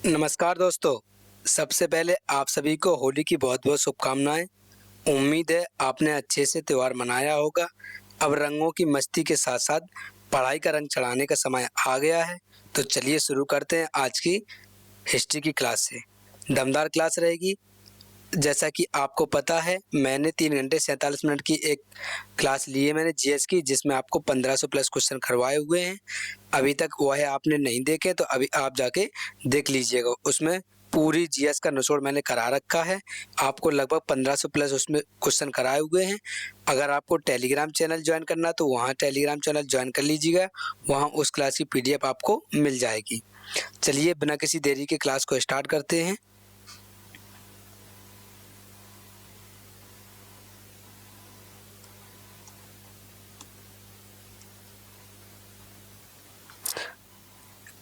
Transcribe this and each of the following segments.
नमस्कार दोस्तों। सबसे पहले आप सभी को होली की बहुत-बहुत शुभकामनाएँ। उम्मीद है आपने अच्छे से त्योहार मनाया होगा। अब रंगों की मस्ती के साथ-साथ पढ़ाई का रंग चढ़ाने का समय आ गया है। तो चलिए शुरू करते हैं आज की हिस्ट्री की क्लास से। दमदार क्लास रहेगी। जैसा कि आपको पता है मैंने 3 घंटे 47 मिनट की एक क्लास ली है मैंने जीएस की, जिसमें आपको 1500 प्लस क्वेश्चन करवाए हुए हैं। अभी तक वह आपने नहीं देखे तो अभी आप जाके देख लीजिएगा। उसमें पूरी जीएस का निचोड़ मैंने करा रखा है। आपको लगभग 1500 प्लस उसमें क्वेश्चन कराए हुए हैं। अगर आपको टेलीग्राम चैनल जॉइन करना है तो वहाँ टेलीग्राम चैनल जॉइन कर लीजिएगा। वहाँ उस क्लास की पीडीएफ आपको मिल जाएगी। चलिए बिना किसी देरी के क्लास को स्टार्ट करते हैं।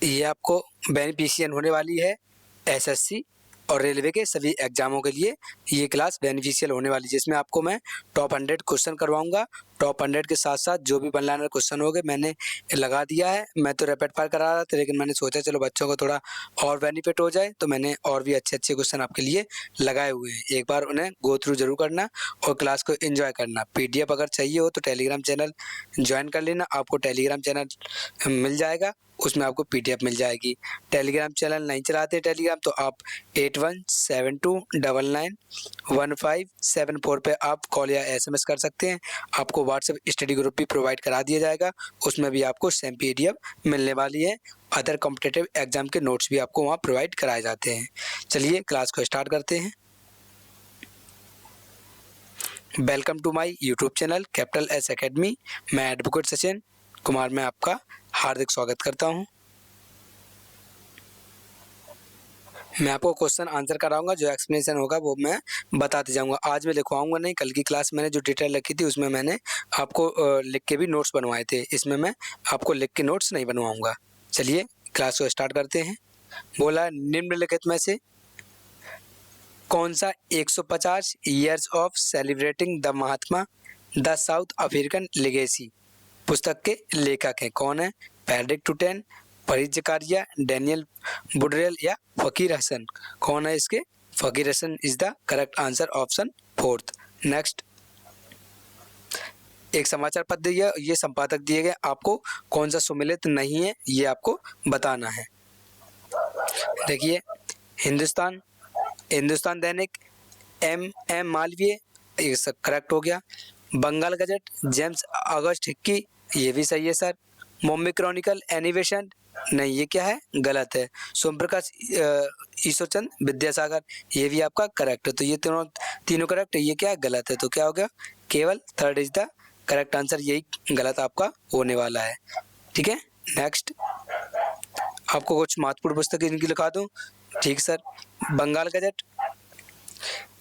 ये आपको बेनिफिशियल होने वाली है एसएससी और रेलवे के सभी एग्जामों के लिए ये क्लास बेनिफिशियल होने वाली है, जिसमें आपको मैं टॉप 100 क्वेश्चन करवाऊंगा। टॉप 100 के साथ साथ जो भी वन लाइनर क्वेश्चन होंगे मैंने लगा दिया है। मैं तो रैपिड फायर करा रहा था, लेकिन मैंने सोचा चलो बच्चों को थोड़ा और बेनिफिट हो जाए, तो मैंने और भी अच्छे अच्छे क्वेश्चन आपके लिए लगाए हुए हैं। एक बार उन्हें गो थ्रू जरूर करना और क्लास को एंजॉय करना। पीडीएफ अगर चाहिए हो तो टेलीग्राम चैनल ज्वाइन कर लेना। आपको टेलीग्राम चैनल मिल जाएगा, उसमें आपको पीडीएफ मिल जाएगी। टेलीग्राम चैनल नहीं चलाते टेलीग्राम तो आप 8172991574 पे आप कॉल या एसएमएस कर सकते हैं। आपको व्हाट्सएप स्टडी ग्रुप भी प्रोवाइड करा दिया जाएगा, उसमें भी आपको सेम पीडीएफ मिलने वाली है। अदर कॉम्पिटिटिव एग्जाम के नोट्स भी आपको वहाँ प्रोवाइड कराए जाते हैं। चलिए क्लास को स्टार्ट करते हैं। Welcome to my YouTube channel Capital S Academy. मैं एडवोकेट सचिन कुमार में आपका हार्दिक स्वागत करता हूं। मैं आपको क्वेश्चन आंसर कराऊंगा, जो एक्सप्लेनेशन होगा वो मैं बताते जाऊंगा। आज मैं लिखवाऊंगा नहीं, कल की क्लास मैंने जो डिटेल लिखी थी उसमें मैंने आपको लिख के भी नोट्स बनवाए थे। इसमें मैं आपको लिख के नोट्स नहीं बनवाऊंगा। चलिए क्लास को स्टार्ट करते हैं। बोला निम्नलिखित में से कौन सा 150 years of celebrating the Mahatma the South African legacy पुस्तक के लेखक हैं? कौन है? पेड्रिक टुटेन, फरीद जकारिया, डैनियल बुडरेल या फकीर हसन? कौन है इसके? Fakir Hassen is the correct answer, option 4। Next, एक समाचार पत्र दिया, ये संपादक दिए गए, आपको कौन सा सुमेलित नहीं है ये आपको बताना है। देखिए, हिंदुस्तान हिंदुस्तान दैनिक, एम मालवीय, ये सब करेक्ट हो गया। Bengal Gazette, James August Hicky, ये भी सही है सर। मुंबई क्रॉनिकल, एनिवेशन, नहीं ये क्या है? गलत है। सोमप्रकाश ईश्वरचंद विद्यासागर, ये भी आपका करेक्ट है। तो ये तीनों करेक्ट है, ये क्या है? गलत है। तो क्या हो गया? केवल third is the correct answer, यही गलत आपका होने वाला है। ठीक है। नेक्स्ट, आपको कुछ महत्वपूर्ण पुस्तक इनकी लिखा दूं? ठीक सर। बंगाल गजट,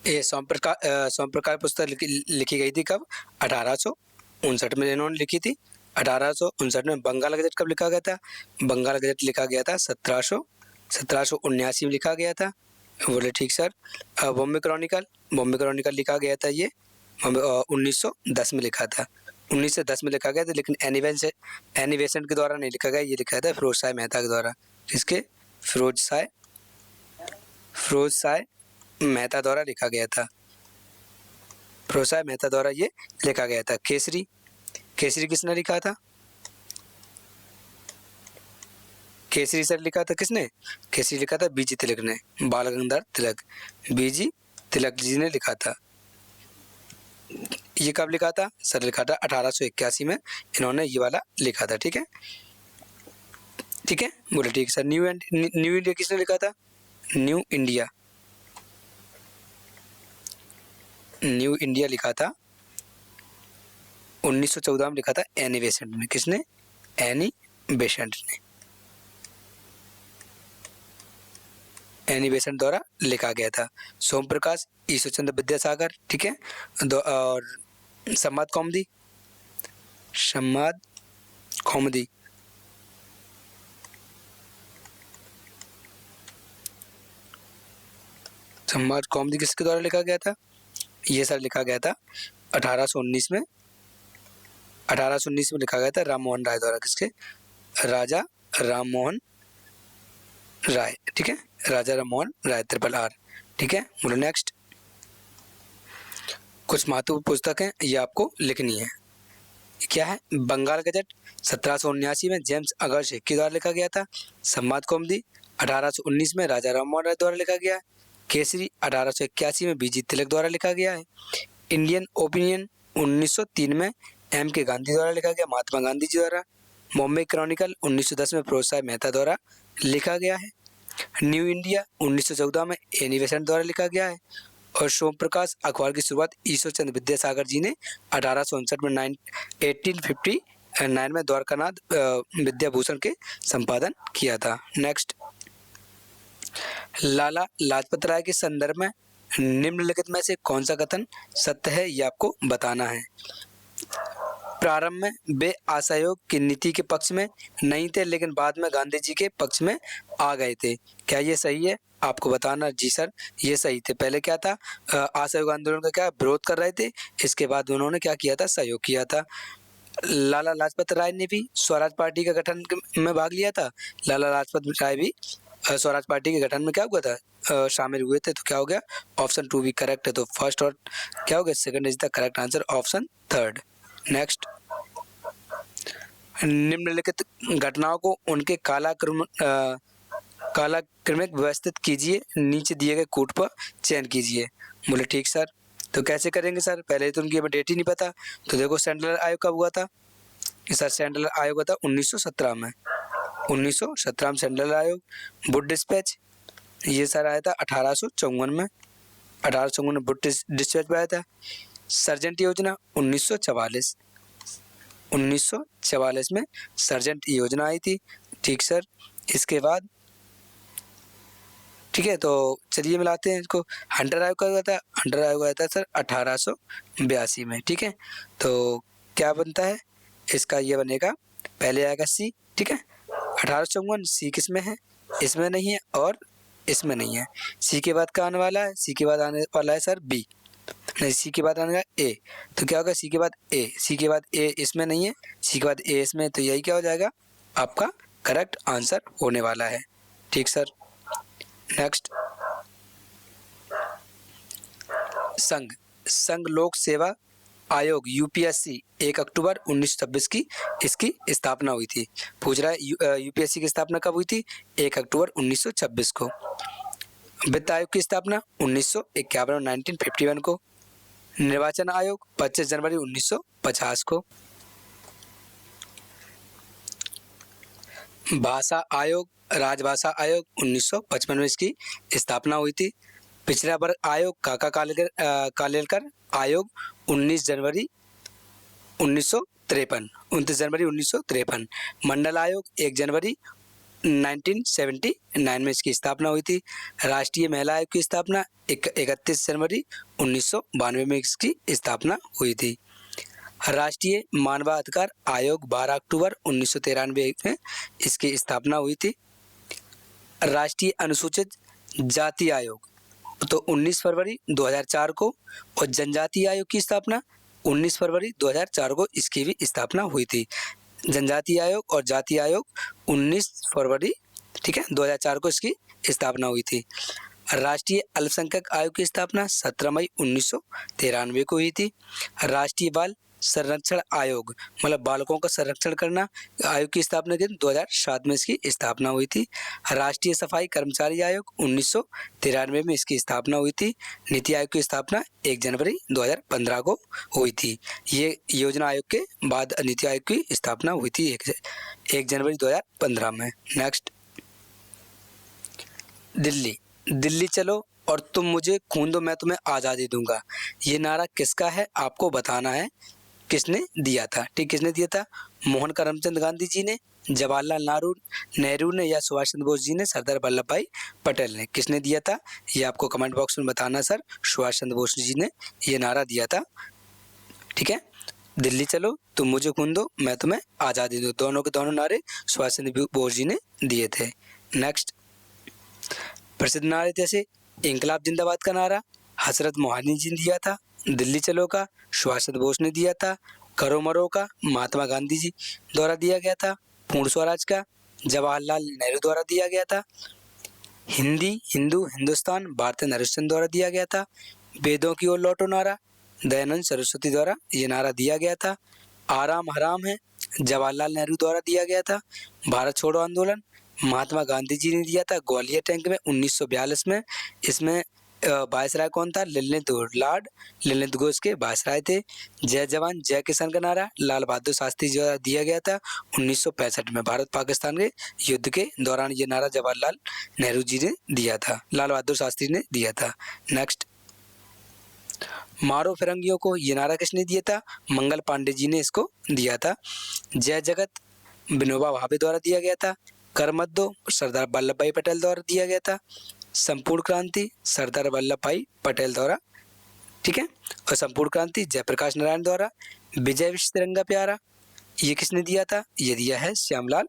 ये सोम प्रकाश पुस्तक लिखी गई थी कब? 1859 में इन्होंने लिखी थी। 1859 में। बंगाल गजट कब लिखा गया था? बंगाल गजट लिखा गया था 1779 में लिखा गया था। बोले ठीक सर। बॉम्बे क्रॉनिकल लिखा गया था ये 1910 में लिखा था। 1910 में लिखा गया था, लेकिन एनिवेशन के द्वारा नहीं लिखा गया, ये लिखा था फिरोज शाह मेहता के द्वारा। किसके? फिरोज शाह मेहता द्वारा लिखा गया था। फिरोज शाह मेहता द्वारा ये लिखा गया था। केसरी किसने लिखा था? केसरी सर लिखा था किसने? केसरी लिखा था बीजी तिलक ने, बाल गंगाधर तिलक, बीजी तिलक जी ने लिखा था। ये कब लिखा था सर? लिखा था 1881 में इन्होंने ये वाला लिखा था। ठीक है, बोले ठीक सर। न्यू इंडिया किसने लिखा था? न्यू इंडिया लिखा था 1914 में लिखा था एनी बेसेंट ने। किसने? एनी बेसेंट ने, एनी बेसेंट द्वारा लिखा गया था। सोम प्रकाश ईश्वरचंद्र विद्यासागर। ठीक है। और संवाद कौमुदी किसके द्वारा लिखा गया था? ये सर लिखा गया था 1819 में। 1819 में लिखा गया था राम मोहन राय द्वारा। किसके? राजा राम मोहन राय। ठीक है, राजा राममोहन राय, ट्रिपल आर। ठीक है, बोलो नेक्स्ट। कुछ महत्वपूर्ण पुस्तकें ये आपको लिखनी है। क्या है? बंगाल गजट 1779 में जेम्स अगर शेख द्वारा लिखा गया था। संवाद कौमुदी 1819 में राजा राममोहन राय द्वारा लिखा गया है। केसरी 1881 में बीजी तिलक द्वारा लिखा गया है। इंडियन ओपिनियन 1903 में एम के गांधी द्वारा लिखा गया, महात्मा गांधी जी द्वारा। बॉम्बे क्रॉनिकल 1910 में फिरोज शाह मेहता द्वारा लिखा गया है। न्यू इंडिया 1914 में एनी बेसेंट द्वारा लिखा गया है। और सोम प्रकाश अखबार की शुरुआत ईश्वर चंद्र विद्यासागर जी ने 1859 में 1859 में द्वारकानाथ विद्याभूषण के संपादन किया था। नेक्स्ट, लाला लाजपत राय के संदर्भ में निम्नलिखित में से कौन सा कथन सत्य है, ये आपको बताना है। प्रारंभ में वे असहयोग की नीति के पक्ष में नहीं थे, लेकिन बाद में गांधी जी के पक्ष में आ गए थे। क्या ये सही है? आपको बताना। जी सर, ये सही थे। पहले क्या था, असहयोग आंदोलन का क्या विरोध कर रहे थे, इसके बाद उन्होंने क्या किया था, सहयोग किया था। लाला लाजपत राय ने भी स्वराज पार्टी का गठन में भाग लिया था। लाला लाजपत राय भी स्वराज पार्टी के गठन में क्या हुआ था, शामिल हुए थे। तो क्या हो गया, ऑप्शन 2 भी करेक्ट है। तो फर्स्ट और क्या हो गया, second is the correct answer, option 3। Next, निम्नलिखित घटनाओं को उनके कालाक्रमिक व्यवस्थित कीजिए, नीचे दिए गए कूट पर चयन कीजिए। बोले ठीक सर। तो कैसे करेंगे सर, पहले तो उनकी हमें डेट ही नहीं पता। तो देखो सैंडलर आयोग कब हुआ था, सर सैंडलर आयोग हुआ था 1917 में, 1917 में सैंडलर आयोग। वुड डिस्पैच ये सर आया था 1854 में, 1854 में वुड डिस्पैच आया था। सर्जेंट योजना 1944, 1944 में सर्जेंट योजना आई थी। ठीक सर, इसके बाद ठीक है, तो चलिए मिलाते हैं इसको। हंटर आयोग का हुआ था, हंटर आयोग आया था सर 1882 में। ठीक है, तो क्या बनता है इसका, ये बनेगा पहले आएगा सी। ठीक है, 1854 सी किस में है, इसमें नहीं है और इसमें नहीं है। सी के बाद क्या आने वाला है, सी के बाद आने वाला है सर बी, नहीं सी के बाद आने ए। तो क्या होगा, सी के बाद ए, सी के बाद ए इसमें नहीं है, सी के बाद ए इसमें, तो यही क्या हो जाएगा, आपका करेक्ट आंसर होने वाला है। ठीक सर। नेक्स्ट, संघ लोक सेवा आयोग यूपीएससी 1 अक्टूबर 1926 की इसकी स्थापना हुई थी। पूछ रहा है यूपीएससी की स्थापना कब हुई थी, 1 अक्टूबर 1926 को। वित्त आयोग की स्थापना 1951 1951 को। निर्वाचन आयोग 25 जनवरी 1950 को। भाषा आयोग, राजभाषा आयोग 1955 में इसकी स्थापना हुई थी। पिछड़ा वर्ग आयोग काका कालेलकर आयोग 29 जनवरी 1953। मंडल आयोग 1 जनवरी 1979 में इसकी स्थापना हुई थी। राष्ट्रीय महिला आयोग की स्थापना 31 जनवरी 1992 में इसकी स्थापना हुई थी। राष्ट्रीय मानवाधिकार आयोग 12 अक्टूबर 1993 में इसकी स्थापना हुई थी। राष्ट्रीय अनुसूचित जाति आयोग तो 19 फरवरी 2004 को, और जनजाति आयोग की स्थापना 19 फरवरी 2004 को इसकी भी स्थापना हुई थी। जनजाति आयोग और जाति आयोग 19 फरवरी ठीक है 2004 को इसकी स्थापना हुई थी। राष्ट्रीय अल्पसंख्यक आयोग की स्थापना 17 मई 1993 को हुई थी। राष्ट्रीय बाल संरक्षण आयोग मतलब बालकों का संरक्षण करना आयोग की स्थापना की 2007 में इसकी स्थापना हुई थी। राष्ट्रीय सफाई कर्मचारी आयोग 1993 में इसकी स्थापना हुई थी। नीति आयोग की स्थापना 1 जनवरी 2015 को हुई थी। ये योजना आयोग के बाद नीति आयोग की स्थापना हुई थी 1 जनवरी 2015 में। नेक्स्ट, दिल्ली चलो और तुम मुझे खून दो मैं तुम्हें आज़ादी दूंगा, ये नारा किसका है आपको बताना है। किसने दिया था, ठीक, किसने दिया था, मोहन करमचंद गांधी जी ने, जवाहरलाल नेहरू ने, या सुभाष चंद्र बोस जी ने, सरदार वल्लभ भाई पटेल ने, किसने दिया था ये आपको कमेंट बॉक्स में बताना सर। सुभाष चंद्र बोस जी ने ये नारा दिया था। ठीक है, दिल्ली चलो तुम मुझे खून दो मैं तुम्हें आज़ादी दूँ, दोनों के दोनों नारे सुभाष चंद्र बोस जी ने दिए थे। नेक्स्ट, प्रसिद्ध नारे जैसे इंकलाब जिंदाबाद का नारा हजरत मोहानी जी ने दिया था, दिल्ली चलो का सुभाष चंद्र बोस ने दिया था, करो मरो का महात्मा गांधी जी द्वारा दिया गया था, पूर्ण स्वराज का जवाहरलाल नेहरू द्वारा दिया गया था, हिंदी, हिंदू, हिंदुस्तान भारतीय नरेशन द्वारा दिया गया था। वेदों की ओर लौटो नारा दयानंद सरस्वती द्वारा ये नारा दिया गया था। आराम हराम है जवाहरलाल नेहरू द्वारा दिया गया था। भारत छोड़ो आंदोलन महात्मा गांधी जी ने दिया था ग्वालियर टैंक में 1942 में। इसमें वायसराय कौन था? ललित घोष के वायसराय थे। जय जवान जय किसान का नारा लाल बहादुर शास्त्री द्वारा दिया गया था 1965 में। भारत पाकिस्तान के युद्ध के दौरान ये नारा जवाहरलाल नेहरू जी ने दिया था, लाल बहादुर शास्त्री ने दिया था। नेक्स्ट, मारो फिरंगियों को ये नारा किसने दिया था? मंगल पांडे जी ने इसको दिया था। जय जगत विनोबा भावे द्वारा दिया गया था। कर मत दो सरदार वल्लभ भाई पटेल द्वारा दिया गया था। संपूर्ण क्रांति सरदार वल्लभ भाई पटेल द्वारा, ठीक है। और संपूर्ण क्रांति जयप्रकाश नारायण द्वारा। विजय विश्व तिरंगा प्यारा ये किसने दिया था? ये दिया है श्यामलाल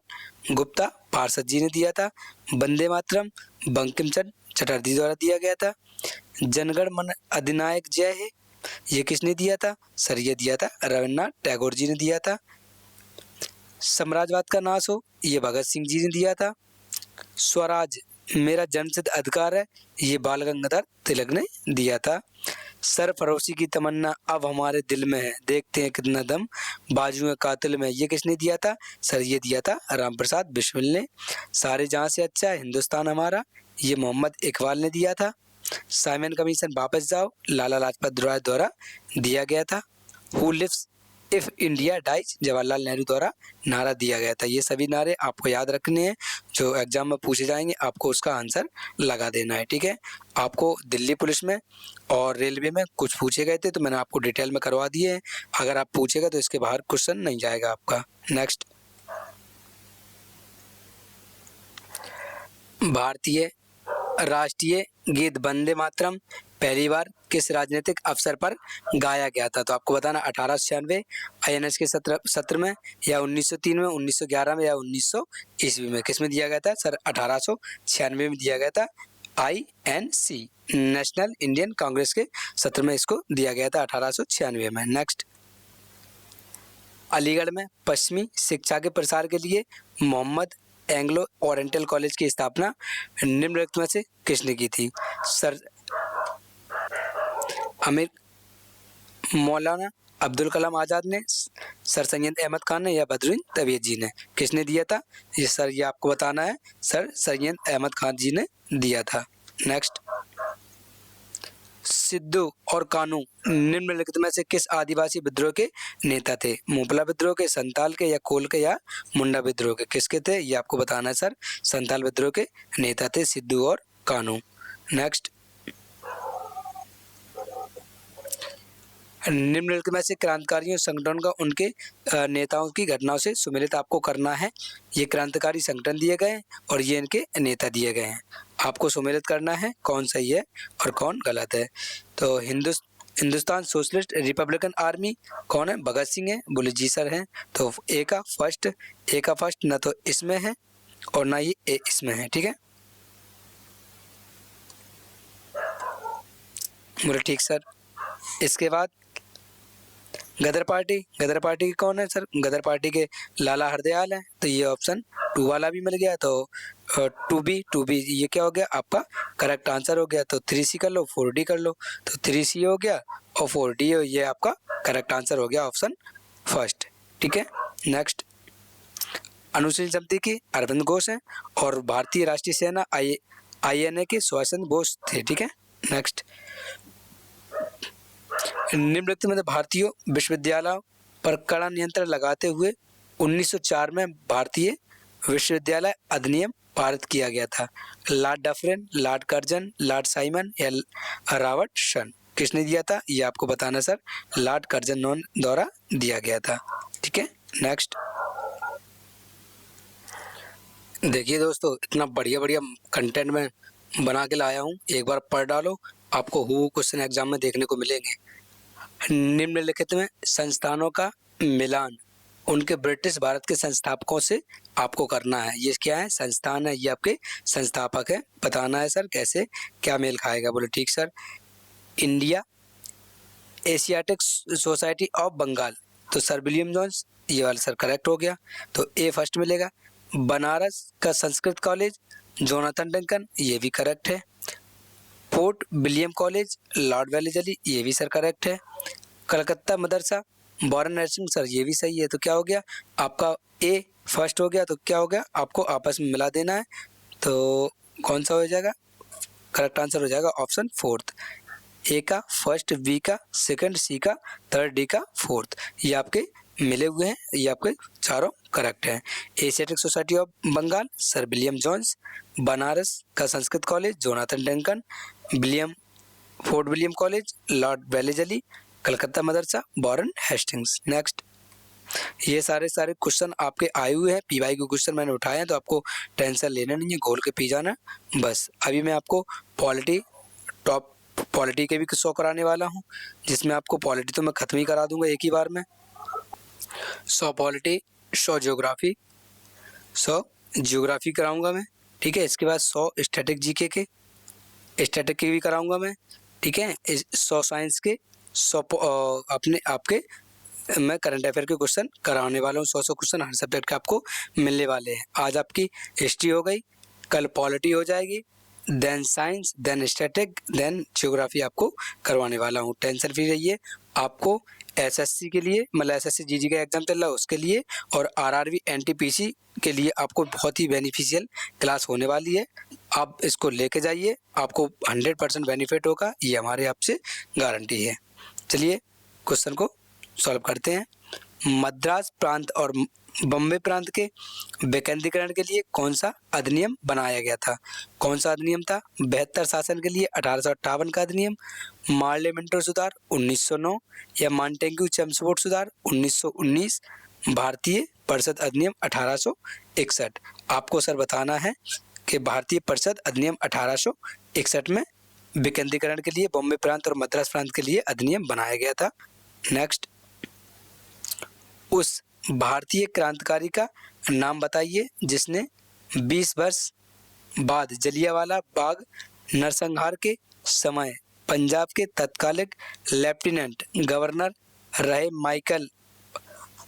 गुप्ता पार्षद जी ने दिया था। वंदे मातरम बंकिम चंद्र चटर्जी द्वारा दिया गया था। जनगण मन अधिनायक जय है ये किसने दिया था? सर ये दिया था रविन्द्रनाथ टैगोर जी ने दिया था। साम्राज्यवाद का नाश हो ये भगत सिंह जी ने दिया था। स्वराज मेरा जन्मसिद्ध अधिकार है ये बाल गंगाधर तिलक ने दिया था। सरफरोशी की तमन्ना अब हमारे दिल में है देखते हैं कितना दम बाजुएं कातिल में ये किसने दिया था? सर ये दिया था राम प्रसाद बिस्मिल ने। सारे जहां से अच्छा है हिंदुस्तान हमारा ये मोहम्मद इकबाल ने दिया था। साइमन कमीशन वापस जाओ लाला लाजपत राय द्वारा दिया गया था। Who lives if India dies Jawaharlal Nehru द्वारा नारा दिया गया था। ये सभी नारे आपको याद रखने हैं, जो एग्जाम में पूछे जाएंगे आपको उसका आंसर लगा देना है, ठीक है। आपको दिल्ली पुलिस में और रेलवे में कुछ पूछे गए थे तो मैंने आपको डिटेल में करवा दिए हैं। अगर आप पूछेगा तो इसके बाहर क्वेश्चन नहीं जाएगा आपका। नेक्स्ट, भारतीय राष्ट्रीय गीत वंदे मातरम पहली बार किस राजनीतिक अवसर पर गाया गया था? तो आपको बताना 1896 INS के सत्र में, या 1903 में, 1911 में, या 1900 ईस्वी में। किस में दिया गया था? सर 1896 में दिया गया था। INC नेशनल इंडियन कांग्रेस के सत्र में इसको दिया गया था 1896 में। नेक्स्ट, अलीगढ़ में पश्चिमी शिक्षा के प्रसार के लिए मोहम्मद एंग्लो ओरिएंटल कॉलेज की स्थापना निम्नलिखित में से किसने की थी? सर अमीर मौलाना अब्दुल कलाम आज़ाद ने, सर सैयद अहमद खान ने, या बदरुद्दीन तबीयत जी ने। किसने दिया था? ये सर ये आपको बताना है, सर सैयद अहमद खान जी ने दिया था। नेक्स्ट, सिद्धू और कानू निम्नलिखित में से किस आदिवासी विद्रोह के नेता थे? मोपला विद्रोह के, संताल के, या कोल के, या मुंडा विद्रोह के? किसके थे ये आपको बताना है सर। संताल विद्रोह के नेता थे सिद्धू और कानू। नेक्स्ट, निम्नलिखित में से क्रांतिकारियों संगठन का उनके नेताओं की घटनाओं से सुमेलित आपको करना है। ये क्रांतिकारी संगठन दिए गए हैं और ये इनके नेता दिए गए हैं। आपको सुमेलित करना है कौन सही है और कौन गलत है। तो हिंदुस्तान सोशलिस्ट रिपब्लिकन आर्मी कौन है? भगत सिंह है। बोले जी सर हैं। तो ए का फर्स्ट न तो इसमें है और ना ही ए इसमें है, ठीक है। बोले ठीक सर। इसके बाद गदर पार्टी की कौन है सर? गदर पार्टी के लाला हरदयाल है। तो ये ऑप्शन 2 वाला भी मिल गया। तो 2B ये क्या हो गया आपका करेक्ट आंसर हो गया। तो 3C कर लो, 4D कर लो। तो 3C हो गया और 4D ये आपका करेक्ट आंसर हो गया ऑप्शन फर्स्ट, ठीक है। नेक्स्ट, अनुसूचित समिति की अरविंद घोष है और भारतीय राष्ट्रीय सेना INA के सुभाष चंद्र बोस थे, ठीक है। नेक्स्ट, निम्नलिखित में भारतीय विश्वविद्यालयों पर कड़ा नियंत्रण लगाते हुए 1904 में भारतीय विश्वविद्यालय अधिनियम पारित किया गया था। Lord Dufferin, Lord Curzon, Lord Simon, या रॉबर्टसन? किसने दिया था ये आपको बताना सर। लॉर्ड कर्जन द्वारा दिया गया था, ठीक है। नेक्स्ट, देखिए दोस्तों इतना बढ़िया कंटेंट में बना के लाया हूँ, एक बार पढ़ डालो, आपको क्वेश्चन एग्जाम में देखने को मिलेंगे। निम्नलिखित में संस्थानों का मिलान उनके ब्रिटिश भारत के संस्थापकों से आपको करना है। ये क्या है? संस्थान है, ये आपके संस्थापक है। बताना है सर कैसे क्या मेल खाएगा। बोले ठीक sir. India Asiatic society of Bengal, तो सर विलियम जोन्स ये वाला सर करेक्ट हो गया। तो ए फर्स्ट मिलेगा। बनारस का संस्कृत कॉलेज जोनाथन डंकन, ये भी करेक्ट है। Fort William college, Lord Wellesley, ये भी सर करेक्ट है। कलकत्ता मदरसा, वारन नरसिंह, सर ये भी सही है। तो क्या हो गया आपका ए फर्स्ट हो गया, तो क्या हो गया आपको आपस में मिला देना है। तो कौन सा हो जाएगा, करेक्ट आंसर हो जाएगा ऑप्शन फोर्थ। ए का फर्स्ट, बी का सेकंड, सी का थर्ड, डी का फोर्थ, ये आपके मिले हुए हैं, ये आपके चारों करेक्ट हैं। Asiatic society of Bengal, sir William Jones. Banaras का Sanskrit college, Jonathan Duncan. Fort William college, Lord Wellesley. Calcutta Madrasa, Warren Hastings. Next, ये सारे क्वेश्चन आपके आए हुए हैं, पीवाई के क्वेश्चन मैंने उठाए हैं, तो आपको टेंशन लेना नहीं है, घोल के पी जाना बस। अभी मैं आपको टॉप पॉलिटी के भी 100 कराने वाला हूँ, जिसमें आपको पॉलिटी तो मैं खत्म ही करा दूंगा एक ही बार में। 100 पॉलिटी, 100 ज्योग्राफी, 100 ज्योग्राफी कराऊंगा मैं, ठीक है। इसके बाद 100 स्टैटिक जीके के, स्टैटिक के भी कराऊंगा मैं, ठीक है। 100 साइंस के, 100 अपने आपके मैं करंट अफेयर के क्वेश्चन कराने वाला हूँ। 100 क्वेश्चन हर सब्जेक्ट के आपको मिलने वाले हैं। आज आपकी हिस्ट्री हो गई, कल पॉलिटी हो जाएगी, then science, then static, then geography आपको करवाने वाला हूँ। टेंशन फ्री रहिए। आपको एसएससी के लिए, मतलब एसएससी जीजी का एग्जाम चल रहा है उसके लिए, और आरआरबी एनटीपीसी के लिए आपको बहुत ही बेनिफिशियल क्लास होने वाली है। आप इसको लेके जाइए, आपको 100% बेनिफिट होगा, ये हमारे आपसे गारंटी है। चलिए क्वेश्चन को सॉल्व करते हैं। मद्रास प्रांत और बम्बे प्रांत के विकेंद्रीकरण के लिए कौन सा अधिनियम बनाया गया था? कौन सा अधिनियम था? बेहतर शासन के लिए 1858 का अधिनियम, मार्ले मिंटो सुधार 1909, या मॉन्टेग्यू चेम्सफोर्ड सुधार 1919, भारतीय परिषद अधिनियम 1861। आपको सर बताना है कि भारतीय परिषद अधिनियम 1861 में विकेंद्रीकरण के लिए बॉम्बे प्रांत और मद्रास प्रांत के लिए अधिनियम बनाया गया था। नेक्स्ट, उस भारतीय क्रांतिकारी का नाम बताइए जिसने 20 वर्ष बाद जलियांवाला बाग नरसंहार के समय पंजाब के तत्कालीन लेफ्टिनेंट गवर्नर रहे माइकल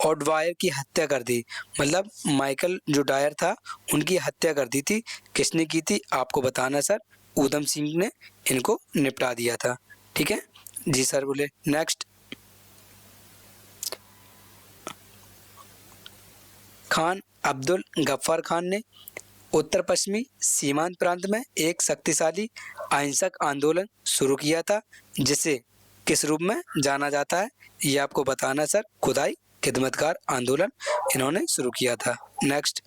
ऑडवायर की हत्या कर दी। मतलब माइकल जो डायर था उनकी हत्या कर दी थी। किसने की थी आपको बताना सर। ऊधम सिंह ने इनको निपटा दिया था, ठीक है जी सर बोले। नेक्स्ट, खान अब्दुल गफ्फार खान ने उत्तर पश्चिमी सीमांत प्रांत में एक शक्तिशाली अहिंसक आंदोलन शुरू किया था, जिसे किस रूप में जाना जाता है? ये आपको बताना सर। खुदाई खिदमतगार आंदोलन इन्होंने शुरू किया था। नेक्स्ट,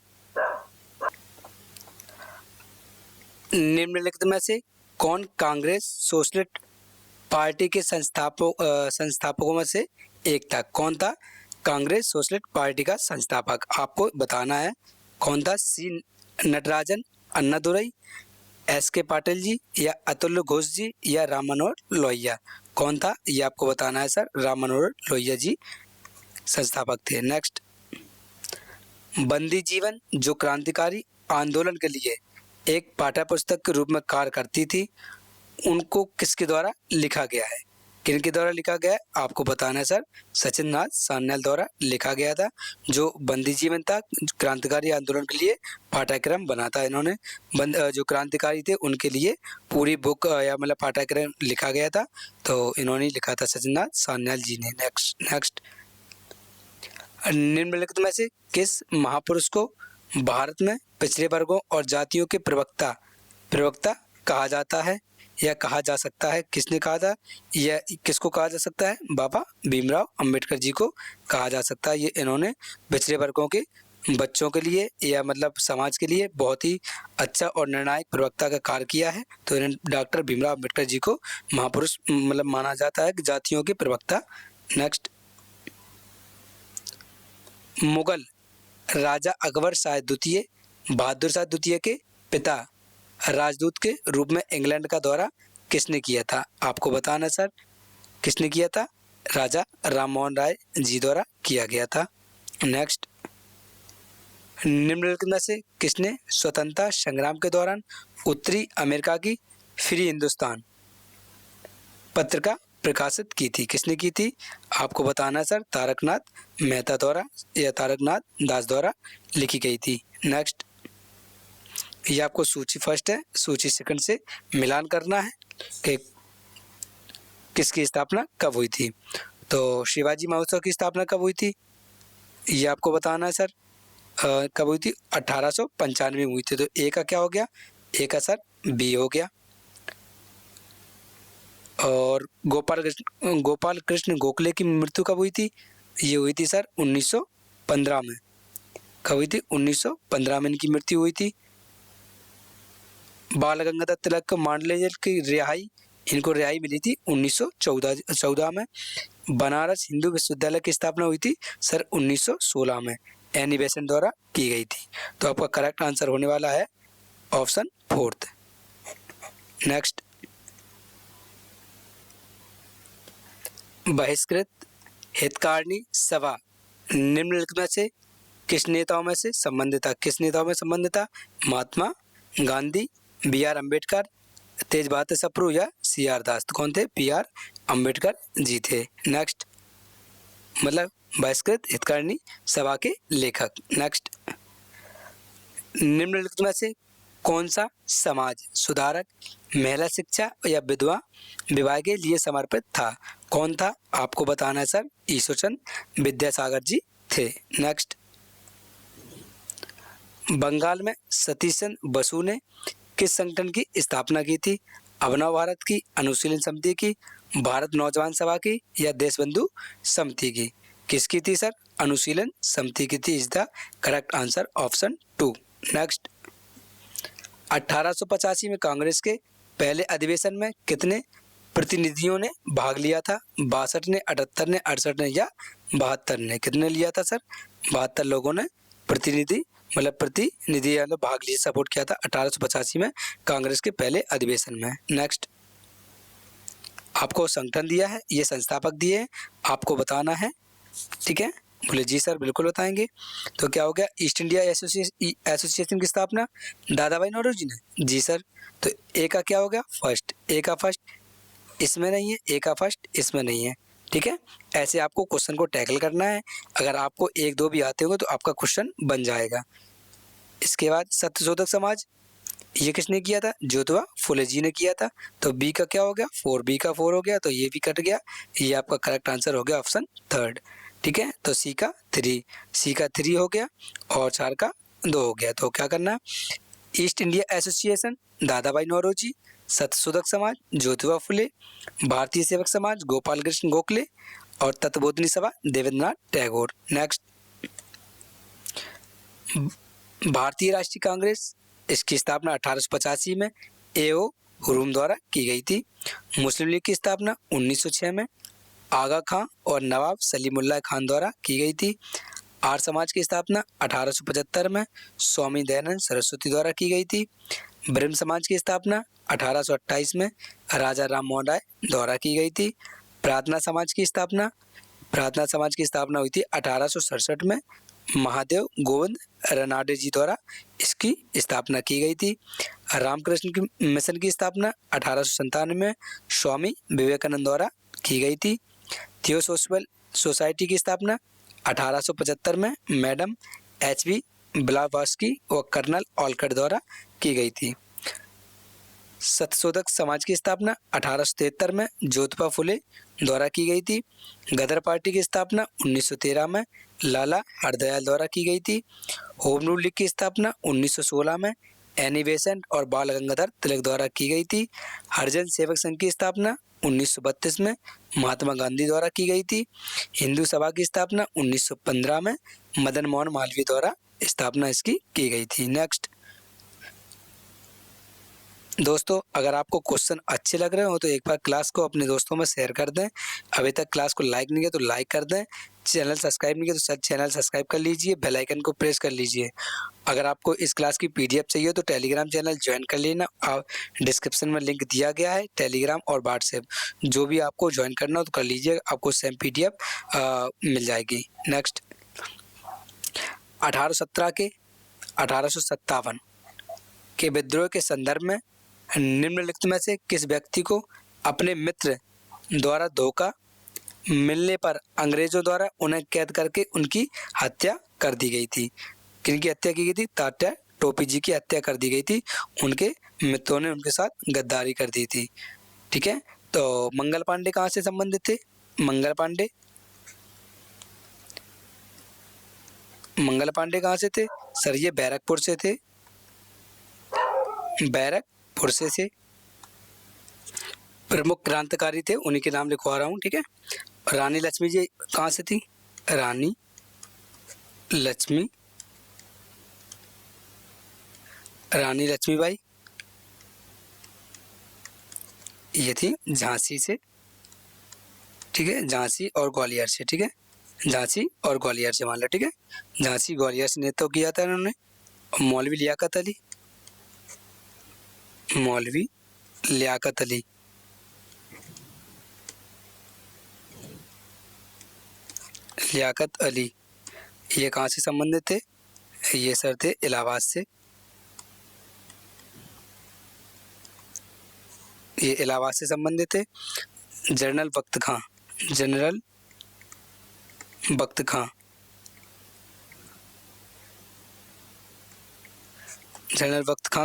निम्नलिखित में से कौन कांग्रेस सोशलिस्ट पार्टी के संस्थापकों में से एक था? कौन था कांग्रेस सोशलिस्ट पार्टी का संस्थापक? आपको बताना है कौन था। सी नटराजन, अन्नादुरई, एस के पाटिल जी, या अतुल्य घोष जी, या राम मनोहर लोहिया? कौन था ये आपको बताना है सर। राम मनोहर लोहिया जी संस्थापक थे। नेक्स्ट, बंदी जीवन जो क्रांतिकारी आंदोलन के लिए एक पाठ्य पुस्तक के रूप में कार्य करती थी, उनको किसके द्वारा लिखा गया है? किनके द्वारा लिखा गया है आपको बताना है सर। सचिन नाथ सान्याल द्वारा लिखा गया था। जो बंदी जीवन था क्रांतिकारी आंदोलन के लिए पाठ्यक्रम बना था इन्होंने। जो क्रांतिकारी थे उनके लिए पूरी बुक या मतलब पाठ्यक्रम लिखा गया था, तो इन्होंने लिखा था सचिन नाथ सान्याल जी ने। नेक्स्ट, निम्नलिखित में से किस महापुरुष को भारत में पिछड़े वर्गों और जातियों के प्रवक्ता कहा जाता है या कहा जा सकता है? किसने कहा था? या किसको कहा जा सकता है? बाबा भीमराव अंबेडकर जी को कहा जा सकता है। ये इन्होंने पिछड़े वर्गों के बच्चों के लिए या मतलब समाज के लिए बहुत ही अच्छा और निर्णायक प्रवक्ता का कार्य किया है, तो इन्हें डॉक्टर भीमराव अंबेडकर जी को महापुरुष मतलब माना जाता है, जातियों के प्रवक्ता। नेक्स्ट, मुगल राजा अकबर शाह द्वितीय बहादुर शाह द्वितीय के पिता राजदूत के रूप में इंग्लैंड का दौरा किसने किया था? आपको बताना सर। किसने किया था? राजा राम मोहन राय जी द्वारा किया गया था। नेक्स्ट, निम्नलिखित में से किसने स्वतंत्रता संग्राम के दौरान उत्तरी अमेरिका की फ्री हिंदुस्तान पत्रिका प्रकाशित की थी? किसने की थी आपको बताना सर। तारकनाथ मेहता द्वारा या तारकनाथ दास द्वारा लिखी गई थी। नेक्स्ट, ये आपको सूची फर्स्ट है, सूची सेकंड से मिलान करना है कि किसकी स्थापना कब हुई थी। तो शिवाजी महोत्सव की स्थापना कब हुई थी, ये आपको बताना है सर। कब हुई थी, 1895 में हुई थी। तो ए का क्या हो गया, ए का सर बी हो गया। और गोपाल कृष्ण गोखले की मृत्यु कब हुई थी, ये हुई थी सर 1915 में। कब हुई थी, 1915 में इनकी मृत्यु हुई थी। बाल गंगाधर तिलक को मांडले जेल की रिहाई, इनको रिहाई मिली थी 1914 में। बनारस हिंदू विश्वविद्यालय की स्थापना हुई थी सर 1916 में, एनी बेसेंट द्वारा की गई थी। तो आपका करेक्ट आंसर होने वाला है ऑप्शन फोर्थ। नेक्स्ट, बहिष्कृत हितकारिणी सभा निम्नलिखित में से किस नेताओं में से संबंधित था, किस नेताओं में संबंधित था, महात्मा गांधी, बी आर अम्बेडकर, तेज बहादुर सप्रू या सी आर दास। तो कौन थे, बी आर अम्बेडकर जी थे। नेक्स्ट, मतलब बहिष्कृत हितकारिणी सभा के लेखक। नेक्स्ट, निम्नलिखित में से कौन सा समाज सुधारक महिला शिक्षा या विधवा विवाह के लिए समर्पित था, कौन था, आपको बताना है सर। ईश्वरचंद विद्यासागर जी थे। नेक्स्ट, बंगाल में सतीश चंद्र बसु ने किस संगठन की स्थापना की थी, अभिनव भारत की, अनुशीलन समिति की, भारत नौजवान सभा की या देशबंधु समिति की। किसकी थी सर, अनुशीलन समिति की थी। Is the correct answer option 2। Next, 1885 में कांग्रेस के पहले अधिवेशन में कितने प्रतिनिधियों ने भाग लिया था, 62 ने, 78 ने, 68 ने या 72 ने। कितने लिया था सर, 72 लोगों ने प्रतिनिधि भाग लिए, सपोर्ट किया था 1885 में कांग्रेस के पहले अधिवेशन में। नेक्स्ट, आपको संगठन दिया है, ये संस्थापक दिए हैं, आपको बताना है। ठीक है, बोले जी सर बिल्कुल बताएंगे। तो क्या हो गया, ईस्ट इंडिया एसोसिएशन की स्थापना दादा भाई नौरोजी ने। जी सर। तो ए का क्या हो गया, फर्स्ट, ए का फर्स्ट इसमें नहीं है, ए का फर्स्ट इसमें नहीं है। ठीक है, ऐसे आपको क्वेश्चन को टैकल करना है। अगर आपको एक दो भी आते होंगे तो आपका क्वेश्चन बन जाएगा। इसके बाद सत्यशोधक समाज, ये किसने किया था, ज्योतिबा फुले जी ने किया था। तो बी का क्या हो गया, 4, बी का 4 हो गया, तो ये भी कट गया। ये आपका करेक्ट आंसर हो गया ऑप्शन 3। ठीक है, तो सी का 3 हो गया और 4 का 2 हो गया। तो क्या करना है, ईस्ट इंडिया एसोसिएशन दादा भाई नौरोजी, सत्यशोधक समाज ज्योतिबा फुले, भारतीय सेवक समाज गोपाल कृष्ण गोखले और तत्वबोधिनी सभा देवेंद्रनाथ टैगोर। नेक्स्ट, भारतीय राष्ट्रीय कांग्रेस, इसकी स्थापना 1885 में ए.ओ. हुरुम द्वारा की गई थी। मुस्लिम लीग की स्थापना 1906 में आगा खां और नवाब सलीमुल्लाह खान द्वारा की गई थी। आर्य समाज की स्थापना 1875 में स्वामी दयानंद सरस्वती द्वारा की गई थी। ब्रह्म समाज की स्थापना 1828 में राजा राम मोहन राय द्वारा की गई थी। प्रार्थना समाज की स्थापना हुई थी 1867 में महादेव गोविंद रनाडे जी द्वारा इसकी स्थापना की गई थी। रामकृष्ण की मिशन की स्थापना 1897 में स्वामी विवेकानंद द्वारा की गई थी। थियोसोफिकल सोसाइटी की स्थापना 1875 में मैडम एच.बी. ब्लावास्की और कर्नल ऑलकट द्वारा की गई थी। सत्यशोधक समाज की स्थापना 1873 में ज्योतिबा फुले द्वारा की गई थी। गदर पार्टी की स्थापना 1913 में लाला हरदयाल द्वारा की गई थी। होम रूल लीग की स्थापना 1916 में एनी बेसेंट और बाल गंगाधर तिलक द्वारा की गई थी। हरिजन सेवक संघ की स्थापना 1932 में महात्मा गांधी द्वारा की गई थी। हिंदू सभा की स्थापना 1915 में मदन मोहन मालवीय द्वारा स्थापना इसकी की गई थी। नेक्स्ट दोस्तों, अगर आपको क्वेश्चन अच्छे लग रहे हो तो एक बार क्लास को अपने दोस्तों में शेयर कर दें। अभी तक क्लास को लाइक नहीं किया तो लाइक कर दें। चैनल सब्सक्राइब नहीं किया तो सर चैनल सब्सक्राइब कर लीजिए, बेल आइकन को प्रेस कर लीजिए। अगर आपको इस क्लास की पीडीएफ चाहिए तो टेलीग्राम चैनल ज्वाइन कर लेना। डिस्क्रिप्शन में लिंक दिया गया है, टेलीग्राम और व्हाट्सएप, जो भी आपको ज्वाइन करना हो तो कर लीजिए, आपको सेम पीडीएफ मिल जाएगी। नेक्स्ट, 1857 के विद्रोह के संदर्भ में निम्नलिखित में से किस व्यक्ति को अपने मित्र द्वारा धोखा मिलने पर अंग्रेजों द्वारा उन्हें कैद करके उनकी हत्या कर दी गई थी। किनकी हत्या की गई थी, तात्या टोपी जी की हत्या कर दी गई थी, उनके मित्रों ने उनके साथ गद्दारी कर दी थी। ठीक है, तो मंगल पांडे कहाँ से संबंधित थे? मंगल पांडे कहाँ से थे सर? ये बैरकपुर से थे, बैरकपुर से। प्रमुख क्रांतिकारी थे, उन्हीं के नाम लिखवा रहा हूँ। ठीक है, रानी लक्ष्मी जी कहाँ से थी? रानी लक्ष्मीबाई ये थी झांसी से। ठीक है, झांसी और ग्वालियर से। ठीक है, झांसी और ग्वालियर से मान लो। ठीक है, झांसी ग्वालियर से नेतृत्व किया था इन्होंने। मौलवी लियाकत अली, लियाकत अली ये कहाँ से संबंधित थे? ये सर थे इलाहाबाद से। ये इलाहाबाद से संबंधित थे। जनरल बख्त खां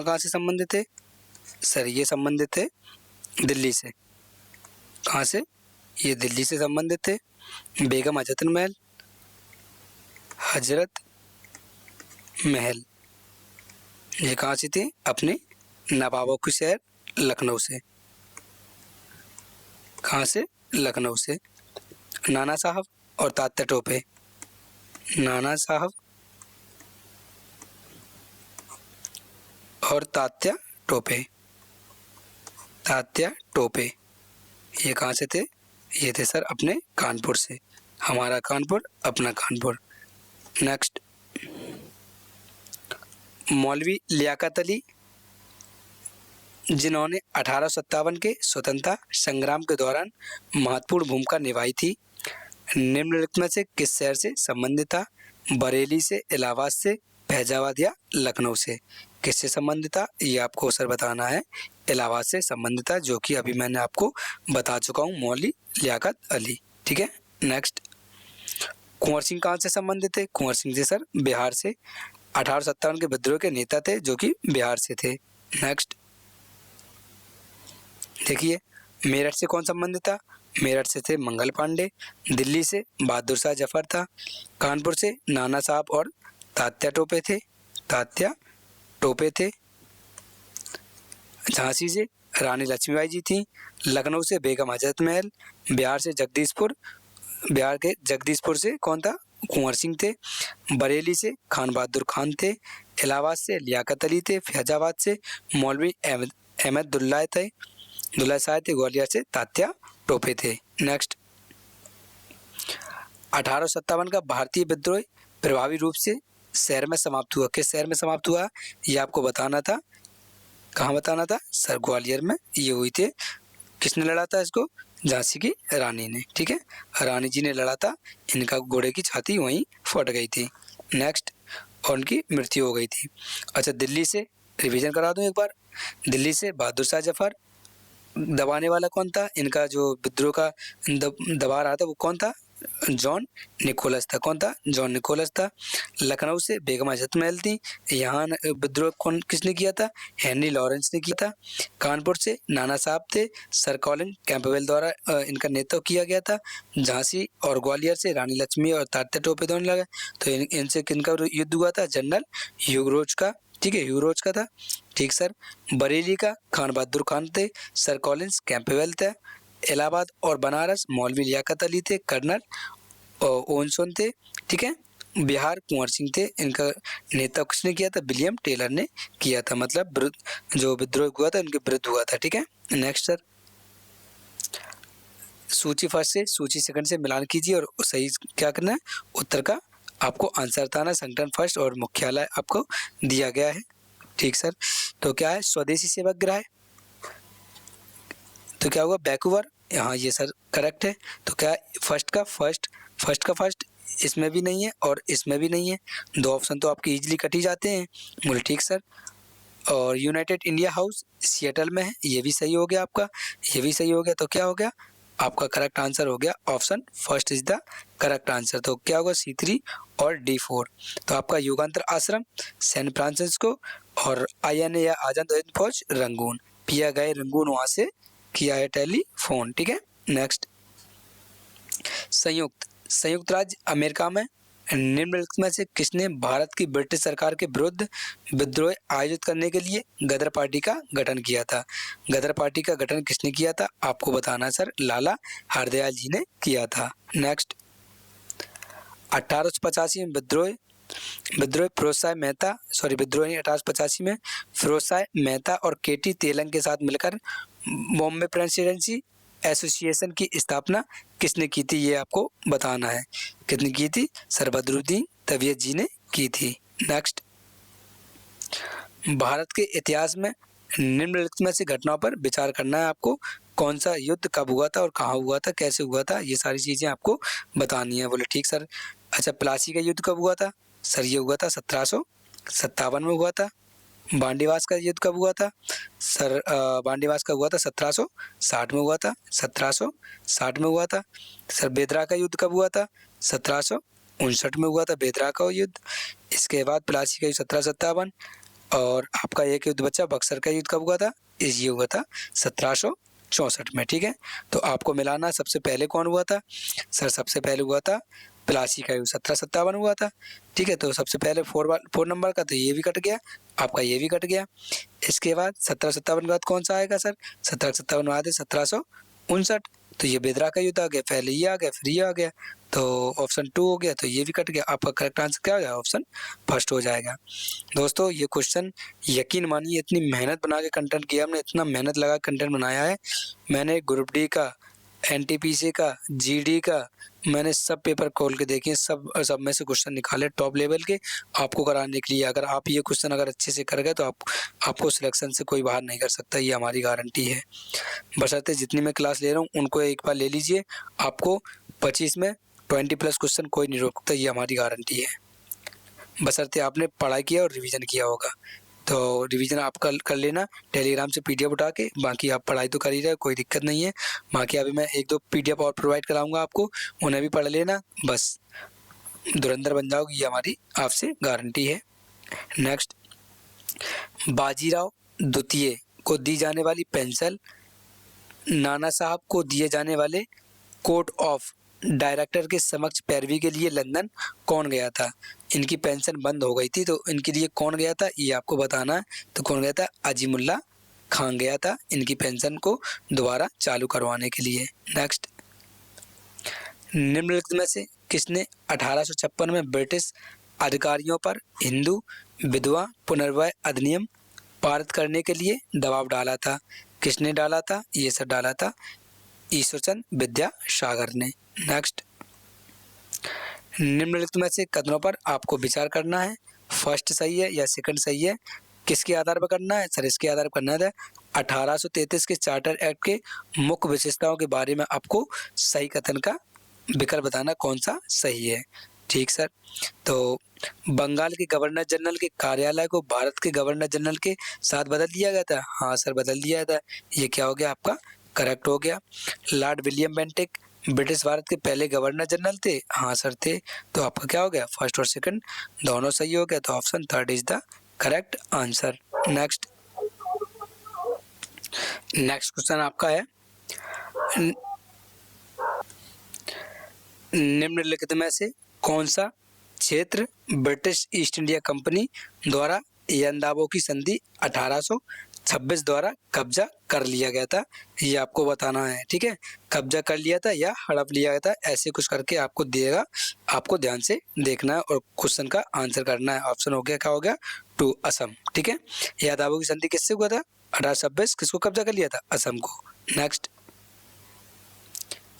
कहाँ से संबंधित थे सर? ये संबंधित थे दिल्ली से। कहाँ से? ये दिल्ली से संबंधित थे। बेगम हजरत महल ये कहाँ से थी? अपने नवाबों के शहर लखनऊ से। कहाँ से? लखनऊ से। नाना साहब और तात्या टोपे, नाना साहब और तात्या टोपे ये कहाँ से थे? ये थे सर अपने कानपुर से। हमारा कानपुर, अपना कानपुर। नेक्स्ट, मौलवी लियाकत अली जिन्होंने 1857 के स्वतंत्रता संग्राम के दौरान महत्वपूर्ण भूमिका निभाई थी, निम्नलिखित में से किस शहर से संबंधित था? बरेली से, इलाहाबाद से, फैजाबाद या लखनऊ से? किससे संबंधित था? ये आपको सर बताना है। इलाहाबाद से संबंधित था, जो कि अभी मैंने आपको बता चुका हूँ, मौलवी लियाकत अली। ठीक है, नेक्स्ट, कुंवर सिंह कहाँ से संबंधित थे? कुंवर सिंह जी सर बिहार से। 1857 के विद्रोह के नेता थे, जो कि बिहार से थे। नेक्स्ट देखिए, मेरठ से कौन संबंधित था? मेरठ से थे मंगल पांडे। दिल्ली से बहादुर शाह जफर था। कानपुर से नाना साहब और तात्या टोपे थे। झांसी से रानी लक्ष्मीबाई जी थी। लखनऊ से बेगम हजरत महल। बिहार के जगदीशपुर से कौन था? कुंवर सिंह थे। बरेली से खान बहादुर खान थे। इलाहाबाद से लियाकत अली थे। फैजाबाद से मौलवी अहमदुल्ला शाह थे। ग्वालियर से तात्या टोपे थे। नेक्स्ट, 1857 का भारतीय विद्रोह प्रभावी रूप से शहर में समाप्त हुआ। किस शहर में समाप्त हुआ? ये आपको बताना था। कहाँ बताना था सर? ग्वालियर में ये हुई थी। किसने लड़ा था इसको? झांसी की रानी ने। ठीक है, रानी जी ने लड़ा था। इनका घोड़े की छाती वहीं फट गई थी। नेक्स्ट, और उनकी मृत्यु हो गई थी। अच्छा, दिल्ली से रिवीजन करा दूं एक बार। दिल्ली से बहादुर शाह जफर। दबाने वाला कौन था? इनका जो विद्रोह का दबा रहा था वो कौन था? जॉन निकोलस था। कौन था? जॉन निकोलस था। लखनऊ से बेगम हजरत महल थी। यहाँ विद्रोह किसने किया था? हेनरी लॉरेंस ने किया था। कानपुर से नाना साहब थे। सर कॉलिन कैंपबेल द्वारा इनका नेतृत्व किया गया था। झांसी और ग्वालियर से रानी लक्ष्मी और तात्या टोपे दोनों लगे। तो इनसे किनका युद्ध हुआ था? जनरल ह्यूरोज का। ठीक है, ह्यूरोज का था। ठीक सर। बरेली का खान बहादुर खान थे। सर कॉलिन्स कैंपबेल थे। इलाहाबाद और बनारस मौलवी लियाकत अली थे। कर्नल ओनसन थे। ठीक है, बिहार कुंवर सिंह थे। इनका नेता किसने किया था? विलियम टेलर ने किया था। मतलब जो विद्रोह हुआ था उनके विरुद्ध हुआ था। ठीक है, नेक्स्ट सर, सूची फर्स्ट से सूची सेकंड से मिलान कीजिए और सही क्या करना है? उत्तर का आपको आंसर बताना। संगठन फर्स्ट और मुख्यालय आपको दिया गया है। ठीक सर, तो क्या है? स्वदेशी सेवक ग्रह। तो क्या हुआ? वैंकूवर। हाँ, ये सर करेक्ट है। तो क्या फर्स्ट का फर्स्ट इसमें भी नहीं है और इसमें भी नहीं है। दो ऑप्शन तो आपके इजीली कट ही जाते हैं। बोले ठीक सर। और यूनाइटेड इंडिया हाउस सिएटल में है, ये भी सही हो गया आपका। ये भी सही हो गया। तो क्या हो गया? आपका करेक्ट आंसर हो गया option first is the correct answer. तो क्या होगा C3 और D4। तो आपका युगांतर आश्रम सैन फ्रांसिस्को और INA या आजाद हिंद फौज रंगून, पिया गए रंगून वहां से किया है टेलीफोन। ठीक है, नेक्स्ट संयुक्त राज्य अमेरिका में निम्नलिखित में से किसने भारत की ब्रिटिश सरकार के विरुद्ध विद्रोह आयोजित करने के लिए गदर पार्टी का गठन किया था? गदर पार्टी का गठन किसने किया था आपको बताना है सर। लाला हरदयाल जी ने किया था। नेक्स्ट 1885 में विद्रोह विद्रोह 1885 में फिरोज मेहता और KT तेलंग के साथ मिलकर बॉम्बे प्रेसिडेंसी एसोसिएशन की स्थापना किसने की थी ये आपको बताना है। किसने की थी? सर बदरुद्दीन तबियत जी ने की थी। नेक्स्ट भारत के इतिहास में निम्नलिखित में से घटनाओं पर विचार करना है आपको। कौन सा युद्ध कब हुआ था और कहाँ हुआ था, कैसे हुआ था, ये सारी चीजें आपको बतानी है। बोले ठीक सर। अच्छा, प्लासी का युद्ध कब हुआ था? सर ये हुआ था 1757 में हुआ था। बांडीवास का युद्ध कब हुआ था? सर बांडीवास का हुआ था 1760 में हुआ था। 1760 में हुआ था। सर बेदरा का युद्ध कब हुआ था? 1759 में हुआ था बेदरा का युद्ध। इसके बाद प्लासी का युद्ध 1757 और आपका एक युद्ध बच्चा बक्सर का युद्ध कब हुआ था? ये हुआ था 1764 में। ठीक है, तो आपको मिलाना सबसे पहले कौन हुआ था? सर सबसे पहले हुआ था प्लासी का युद्ध 1757 हुआ था। ठीक है, तो सबसे पहले 4 नंबर का तो ये भी कट गया, आपका ये भी कट गया। इसके बाद 1757 के बाद कौन सा आएगा सर? 1757 बाद 1759, तो ये बेदरा का युद्ध आ गया, पहले ये आ गया फिर ये आ गया, तो ऑप्शन 2 हो गया, तो ये भी कट गया। आपका करेक्ट आंसर क्या हो जाएगा? ऑप्शन फर्स्ट हो जाएगा। दोस्तों ये क्वेश्चन यकीन मानिए इतनी मेहनत बना के कंटेंट किया हमने, इतना मेहनत लगा कंटेंट बनाया है मैंने। ग्रुप डी का, NTPC का, GD का, मैंने सब पेपर खोल के देखे, सब में से क्वेश्चन निकाले टॉप लेवल के आपको कराने के लिए। अगर आप ये क्वेश्चन अगर अच्छे से कर गए तो आपको सिलेक्शन से कोई बाहर नहीं कर सकता, ये हमारी गारंटी है। बशर्ते जितनी मैं क्लास ले रहा हूँ उनको एक बार ले लीजिए, आपको 25 में 20+ क्वेश्चन कोई नहीं रोकता, ये हमारी गारंटी है। बशर्ते आपने पढ़ाई किया और रिवीजन किया होगा, तो रिवीजन आप कर लेना टेलीग्राम से PDF उठा के। बाकी आप पढ़ाई तो कर ही रहे, कोई दिक्कत नहीं है। बाकी अभी मैं 1-2 PDF और प्रोवाइड कराऊंगा आपको, उन्हें भी पढ़ लेना, बस धुरंधर बन जाओगी, ये हमारी आपसे गारंटी है। नेक्स्ट बाजीराव द्वितीय को दी जाने वाली पेंशन नाना साहब को दिए जाने वाले कोर्ट ऑफ डायरेक्टर के समक्ष पैरवी के लिए लंदन कौन गया था? इनकी पेंशन बंद हो गई थी, तो इनके लिए कौन गया था ये आपको बताना है। तो कौन गया था? अजीमुल्ला खान गया था इनकी पेंशन को दोबारा चालू करवाने के लिए। नेक्स्ट निम्नलिखित में से किसने 1856 में ब्रिटिश अधिकारियों पर हिंदू विधवा पुनर्विवाह अधिनियम पारित करने के लिए दबाव डाला था? किसने डाला था? ये सब डाला था ईश्वरचंद विद्यासागर ने। नेक्स्ट निम्नलिखित में से कथनों पर आपको विचार करना है, फर्स्ट सही है या सेकंड सही है, किसके आधार पर करना है? सर इसके आधार पर करना है 1833 के चार्टर एक्ट के मुख्य विशेषताओं के बारे में आपको सही कथन का विकल्प बताना कौन सा सही है। ठीक सर, तो बंगाल के गवर्नर जनरल के कार्यालय को भारत के गवर्नर जनरल के साथ बदल दिया गया था? हाँ सर बदल दिया था, ये क्या हो गया आपका करेक्ट हो गया। Lord William Bentinck British Bharat के पहले गवर्नर जनरल थे? हाँ सर थे, तो आपका क्या हो गया फर्स्ट और सेकंड दोनों सही हो गया, तो option third is the correct answer. Next question आपका है निम्नलिखित में से कौन सा क्षेत्र ब्रिटिश ईस्ट इंडिया कंपनी द्वारा यंदावो की संधि 1826 द्वारा कब्जा कर लिया गया था? ये आपको बताना है। ठीक है, कब्जा कर लिया था या हड़प लिया गया था, ऐसे कुछ करके आपको दिएगा, आपको ध्यान से देखना है और क्वेश्चन का आंसर करना है। ऑप्शन हो गया क्या हो गया 2 असम। ठीक है, यादावो की संधि किससे हुआ था? 1826 किसको कब्जा कर लिया था? असम को। नेक्स्ट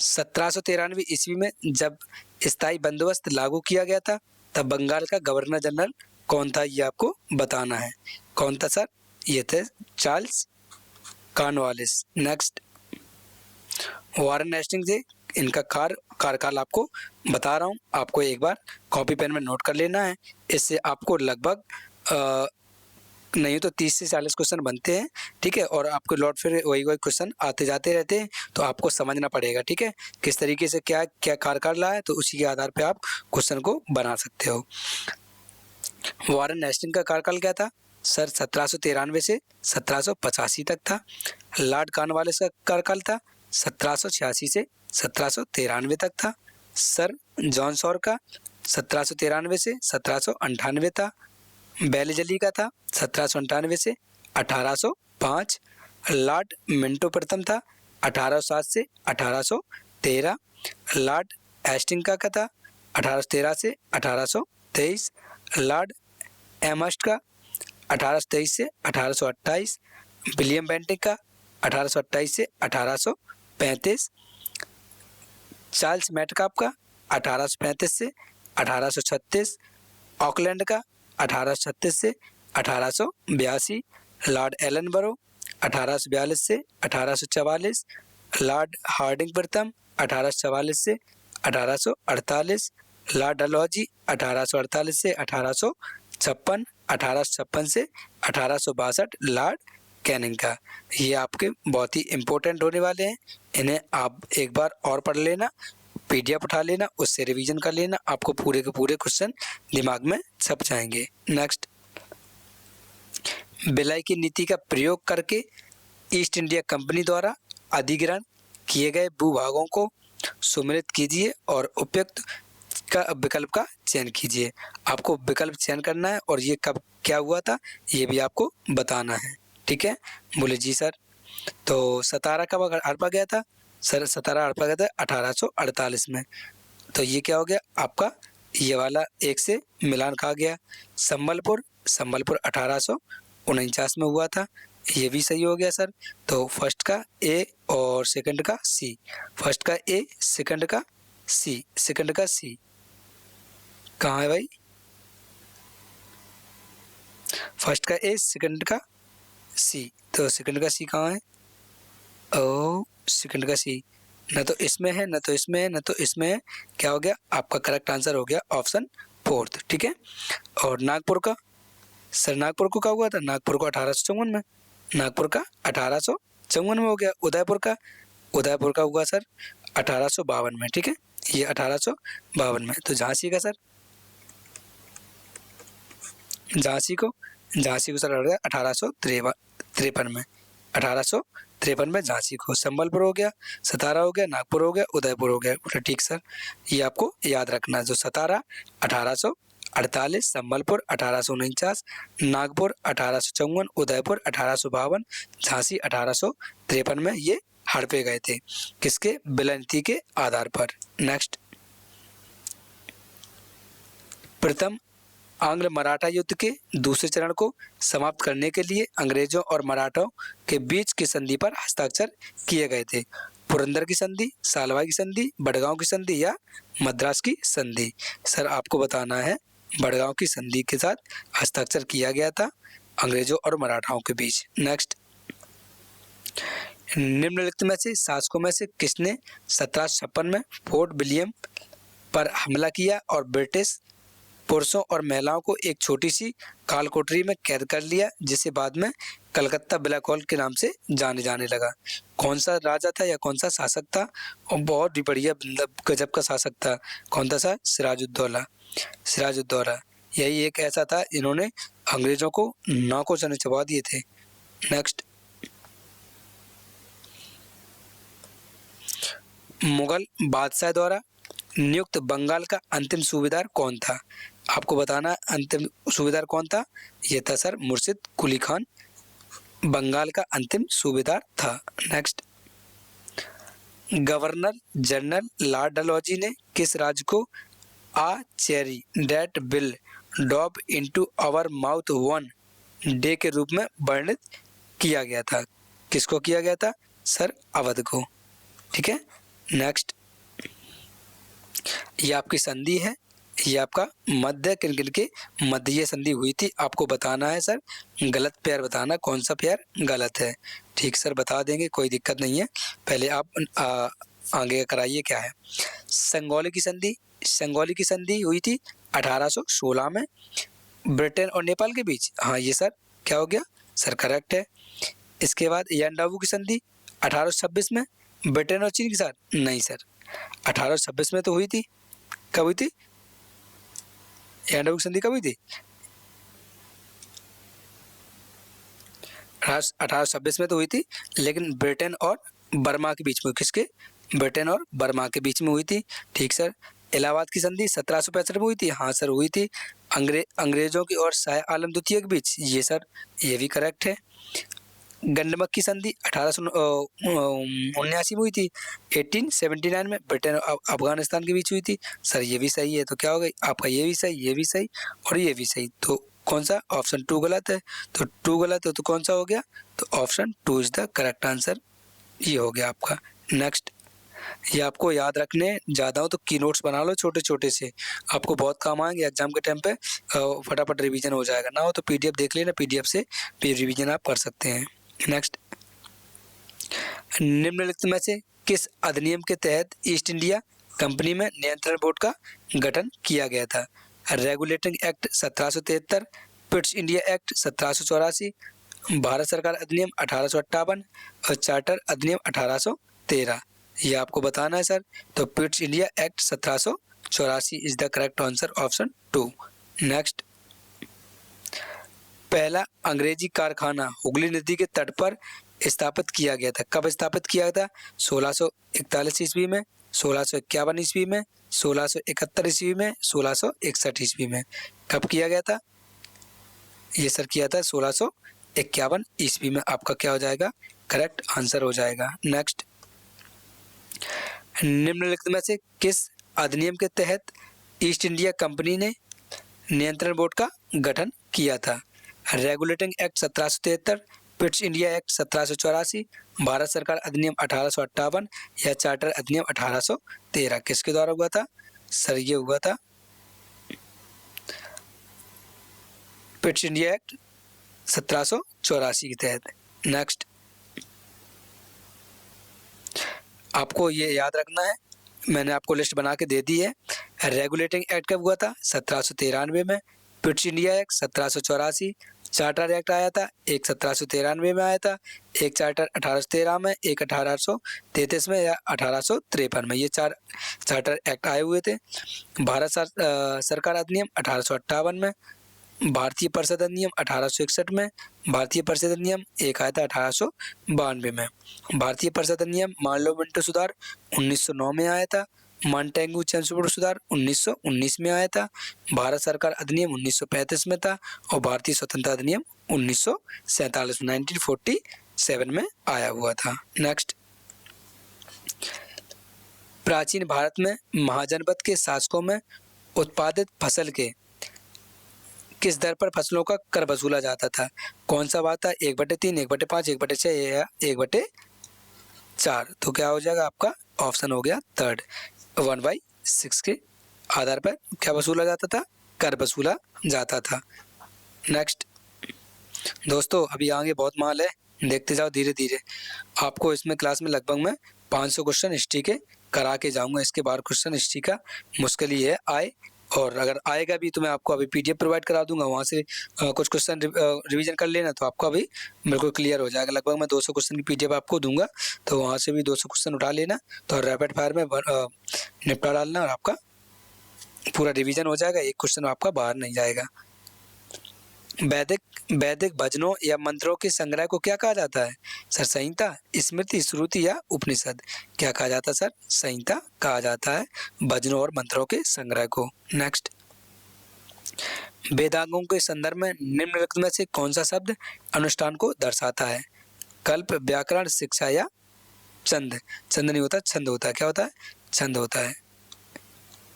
1793 ईस्वी में जब स्थायी बंदोबस्त लागू किया गया था तब बंगाल का गवर्नर जनरल कौन था? ये आपको बताना है। कौन था सर? ये थे Charles Cornwallis. Next Warren Hastings थे, इनका कार्यकाल आपको बता रहा हूँ, आपको एक बार कॉपी पेन में नोट कर लेना है, इससे आपको लगभग नहीं तो 30 से 40 क्वेश्चन बनते हैं, ठीक है। और आपके लौट फिर वही क्वेश्चन आते जाते रहते हैं, तो आपको समझना पड़ेगा, ठीक है, किस तरीके से क्या क्या कार्यकाल रहा है, तो उसी के आधार पे आप क्वेश्चन को बना सकते हो। वारेन हेस्टिंग का कार्यकाल क्या था सर? 1793 से 1785 तक था। लॉर्ड कॉर्नवालिस का कार्यकाल था 1786 से 1793 तक था। सर जॉन सॉर का 1793 से 1798 था। बेलिजली का था 1798 से 1805। लॉर्ड मिंटो प्रथम था 1807 से 1813। लॉर्ड हेस्टिंग का था 1813 से 1823। लॉर्ड एमहर्स्ट का 1823 से 1828। विलियम बेंटिक का 1828 से 1835। चार्ल्स मेटकाप का 1835 से 1836। ऑकलैंड का 1836 से 1882। लॉर्ड एलनबरो 1842 से 1844। लॉर्ड हार्डिंग प्रथम 1844 से 1848। लॉर्ड डलहौजी 1848 से 1856। 1856 से 1862 लॉर्ड कैनिंग का। ये आपके बहुत ही इम्पोर्टेंट होने वाले हैं, इन्हें आप एक बार और पढ़ लेना, पीडीएफ उठा लेना, उससे रिवीजन कर लेना, आपको पूरे के पूरे क्वेश्चन दिमाग में छप जाएंगे। नेक्स्ट, भिलाई की नीति का प्रयोग करके ईस्ट इंडिया कंपनी द्वारा अधिग्रहण किए गए भूभागों को सम्मिलित कीजिए और उपयुक्त का विकल्प का चयन कीजिए। आपको विकल्प चयन करना है और ये कब क्या हुआ था ये भी आपको बताना है, ठीक है। बोले जी सर, तो सतारा कब हड़पा गया था सर? सतारा हड़पा गया था 1848 में। तो ये क्या हो गया आपका, ये वाला एक से मिलान खा गया। संबलपुर 1849 में हुआ था, ये भी सही हो गया सर। तो फर्स्ट का ए और सेकंड का सी, फर्स्ट का ए सेकंड का सी, सेकंड का सी कहाँ है भाई? फर्स्ट का ए सेकंड का सी, तो सेकंड का सी कहाँ है? ओ सेकंड का सी न तो इसमें है, न तो इसमें है, न तो इसमें है। क्या हो गया आपका? करेक्ट आंसर हो गया ऑप्शन फोर्थ, ठीक है। और नागपुर का सर, नागपुर को क्या हुआ था? नागपुर को 1854 में, नागपुर का 1854 में हो गया। उदयपुर का, उदयपुर का हुआ सर 1852 में, ठीक है, ये 1852 में। तो झांसी का सर, झांसी को सर हो गया 1853 में, 1853 में झांसी को। संबलपुर हो गया, सतारा हो गया, नागपुर हो गया, उदयपुर हो गया। बोले ठीक सर, ये आपको याद रखना है। जो सतारा 1848, संबलपुर 1849, नागपुर 1854, उदयपुर 1852, झांसी 1853 में ये हड़पे गए थे, किसके? भिलाई नीति के आधार पर। नेक्स्ट, प्रथम आंग्ल मराठा युद्ध के दूसरे चरण को समाप्त करने के लिए अंग्रेजों और मराठों के बीच की संधि पर हस्ताक्षर किए गए थे। पुरंदर की संधि, सालवा की संधि, बड़गांव की संधि या मद्रास की संधि? सर आपको बताना है, बड़गांव की संधि के साथ हस्ताक्षर किया गया था अंग्रेजों और मराठाओं के बीच। नेक्स्ट, निम्नलिखित में से शासकों में से किसने 1756 में फोर्ट विलियम पर हमला किया और ब्रिटिश पुरुषों और महिलाओं को एक छोटी सी काल कोठरी में कैद कर लिया, जिसे बाद में कलकत्ता ब्लैक होल के नाम से जाने जाने लगा? कौन सा राजा था या कौन सा शासक था? और बहुत ही बढ़िया गजब का शासक था। कौन था सर? सिराजुद्दौला। सिराजुद्दौला यही एक ऐसा था इन्होंने अंग्रेजों को नाकों से नचवा दिए थे। नेक्स्ट, मुगल बादशाह द्वारा नियुक्त बंगाल का अंतिम सूबेदार कौन था? आपको बताना अंतिम सूबेदार कौन था। ये था सर मुर्शिद कुली खान, बंगाल का अंतिम सूबेदार था। Next, governor general Lord Dalhousie ने किस राज्य को a cherry that will drop into our mouth one day के रूप में वर्णित किया गया था? किसको किया गया था सर? अवध को, ठीक है। नेक्स्ट, ये आपकी संधि है, ये आपका मध्य किन किन के मध्य ये संधि हुई थी, आपको बताना है सर। गलत पेयर बताना, कौन सा पेयर गलत है। ठीक सर, बता देंगे, कोई दिक्कत नहीं है। पहले आप आगे कराइए क्या है। संगौली की संधि, संगौली की संधि हुई थी 1816 में ब्रिटेन और नेपाल के बीच। हाँ ये सर क्या हो गया सर, करेक्ट है। इसके बाद यानडाबू की संधि 1826 में ब्रिटेन और चीन के साथ, नहीं सर 1826 में तो हुई थी। कब हुई थी यानडाबू की संधि, कब हुई थी 1826 में तो हुई थी, लेकिन ब्रिटेन और बर्मा के बीच में, किसके, ब्रिटेन और बर्मा के बीच में हुई थी। ठीक सर। इलाहाबाद की संधि 1765 में हुई थी, हाँ सर हुई थी, अंग्रेजों की और शाह आलम द्वितीय के बीच, ये सर ये भी करेक्ट है। गंडमक की संधि 1879 में हुई थी, 1879 में ब्रिटेन और अफगानिस्तान के बीच हुई थी, सर ये भी सही है। तो क्या हो गई आपका, ये भी सही, ये भी सही और ये भी सही। तो कौन सा, ऑप्शन 2 गलत है। तो 2 गलत है तो कौन सा हो गया, तो option 2 is the correct answer, ये हो गया आपका। नेक्स्ट, ये आपको याद रखने ज़्यादा हो तो की नोट्स बना लो छोटे छोटे से, आपको बहुत काम आएंगे एग्जाम के टाइम पे, फटाफट रिवीजन हो जाएगा। ना हो तो पीडीएफ देख लेना, पीडीएफ से भी रिवीजन आप कर सकते हैं। नेक्स्ट, निम्नलिखित में से किस अधिनियम के तहत ईस्ट इंडिया कंपनी में नियंत्रण बोर्ड का गठन किया गया था? Regulating act 1773, Pitt's India act 1784, Bharat सरकार अधिनियम 1858 और चार्टर अधिनियम 1813। ये आपको बताना है सर। तो Pitt's India act 1784 is the correct answer, option 2। Next, पहला अंग्रेजी कारखाना हुगली नदी के तट पर स्थापित किया गया था, कब स्थापित किया गया था? 1641 ईस्वी में, 1651 ईस्वी में, 1671 ईस्वी में, 1661 ईस्वी में। कब किया गया था? ये सर किया था 1651 ईस्वी में, आपका क्या हो जाएगा, करेक्ट आंसर हो जाएगा। नेक्स्ट, निम्नलिखित में से किस अधिनियम के तहत ईस्ट इंडिया कंपनी ने नियंत्रण बोर्ड का गठन किया था? Regulating act 1773, Pitt's India act 1784, Bharat सरकार अधिनियम 1858 या चार्टर अधिनियम 1813, किसके द्वारा हुआ था? सर ये हुआ था पिट्स इंडिया एक्ट 1784 के तहत। नेक्स्ट, आपको ये याद रखना है, मैंने आपको लिस्ट बना के दे दी है। रेगुलेटिंग एक्ट कब हुआ था? 1793 में। Pitt's India act 1784, charter act आया था एक 1793 में आया था, एक चार्टर 1813 में, एक 1833 में या 1853 में, ये 4 चार्टर एक्ट आए हुए थे। भारत सरकार अधिनियम 1858 में, भारतीय परिषद अधिनियम 1861 में, भारतीय परिषद अधिनियम एक आया था 1892 में, भारतीय परिषद अधिनियम मार्लो मिंटो सुधार 1909 में आया था, मॉन्टेगू चेम्सफोर्ड सुधार 1919 में आया था, भारत सरकार अधिनियम 1935 में था और भारतीय स्वतंत्रता अधिनियम 1947 1947 में आया हुआ था। नेक्स्ट, प्राचीन भारत में महाजनपद के शासकों में उत्पादित फसल के किस दर पर फसलों का कर वसूला जाता था? कौन सा बात था? 1/3, 1/5, 1/6 या 1/4? तो क्या हो जाएगा आपका, ऑप्शन हो गया थर्ड, 1/6 के आधार पर क्या वसूला जाता था? कर वसूला जाता था। नेक्स्ट दोस्तों, अभी आगे बहुत माल है, देखते जाओ धीरे धीरे। आपको इसमें क्लास में लगभग मैं 500 क्वेश्चन हिस्ट्री के करा के जाऊंगा। इसके बाद क्वेश्चन हिस्ट्री का मुश्किल ही है आए, और अगर आएगा भी तो मैं आपको अभी पीडीएफ प्रोवाइड करा दूंगा, वहाँ से कुछ क्वेश्चन रिवीजन कर लेना, तो आपको अभी बिल्कुल क्लियर हो जाएगा। लगभग मैं 200 क्वेश्चन की पीडीएफ आपको दूंगा, तो वहाँ से भी 200 क्वेश्चन उठा लेना, तो रैपिड फायर में निपटा डालना और आपका पूरा रिवीजन हो जाएगा, एक क्वेश्चन आपका बाहर नहीं जाएगा। वैदिक भजनों या मंत्रों के संग्रह को क्या कहा जाता है? सर संहिता, स्मृति, श्रुति या उपनिषद? क्या कहा जाता है सर? संहिता कहा जाता है भजनों और मंत्रों के संग्रह को। नेक्स्ट, वेदांगों के संदर्भ में निम्नलिखित में से कौन सा शब्द अनुष्ठान को दर्शाता है? कल्प, व्याकरण, शिक्षा या छंद? छंद नहीं होता, छंद होता है। क्या होता है? छंद होता है,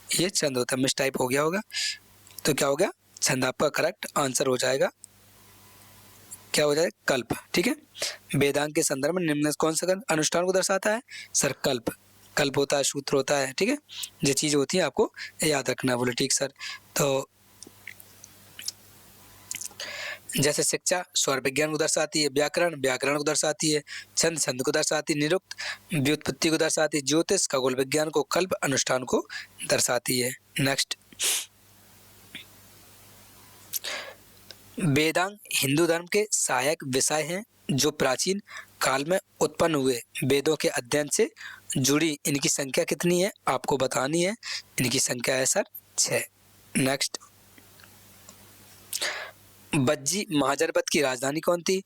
ये छंद होता है, मिस टाइप हो गया होगा, तो क्या हो गया, छंद आपका करेक्ट आंसर हो जाएगा। क्या हो जाएगा? कल्प। ठीक है, वेदांग के संदर्भ में निम्न कौन सा अनुष्ठान को दर्शाता है? सर कल्प। कल्प होता है, सूत्र होता है। ठीक है, ये चीज होती है, आपको याद रखना। बोले ठीक सर। तो जैसे शिक्षा स्वर विज्ञान को दर्शाती है, व्याकरण व्याकरण को दर्शाती है, छंद छंद को दर्शाती है, निरुक्त व्युत्पत्ति को दर्शाती है, ज्योतिष खगोल विज्ञान को, कल्प अनुष्ठान को दर्शाती है। नेक्स्ट, वेदांग हिंदू धर्म के सहायक विषय हैं जो प्राचीन काल में उत्पन्न हुए वेदों के अध्ययन से जुड़ी। इनकी संख्या कितनी है आपको बतानी है। इनकी संख्या है सर 6। नेक्स्ट, बज्जी महाजनपद की राजधानी कौन थी?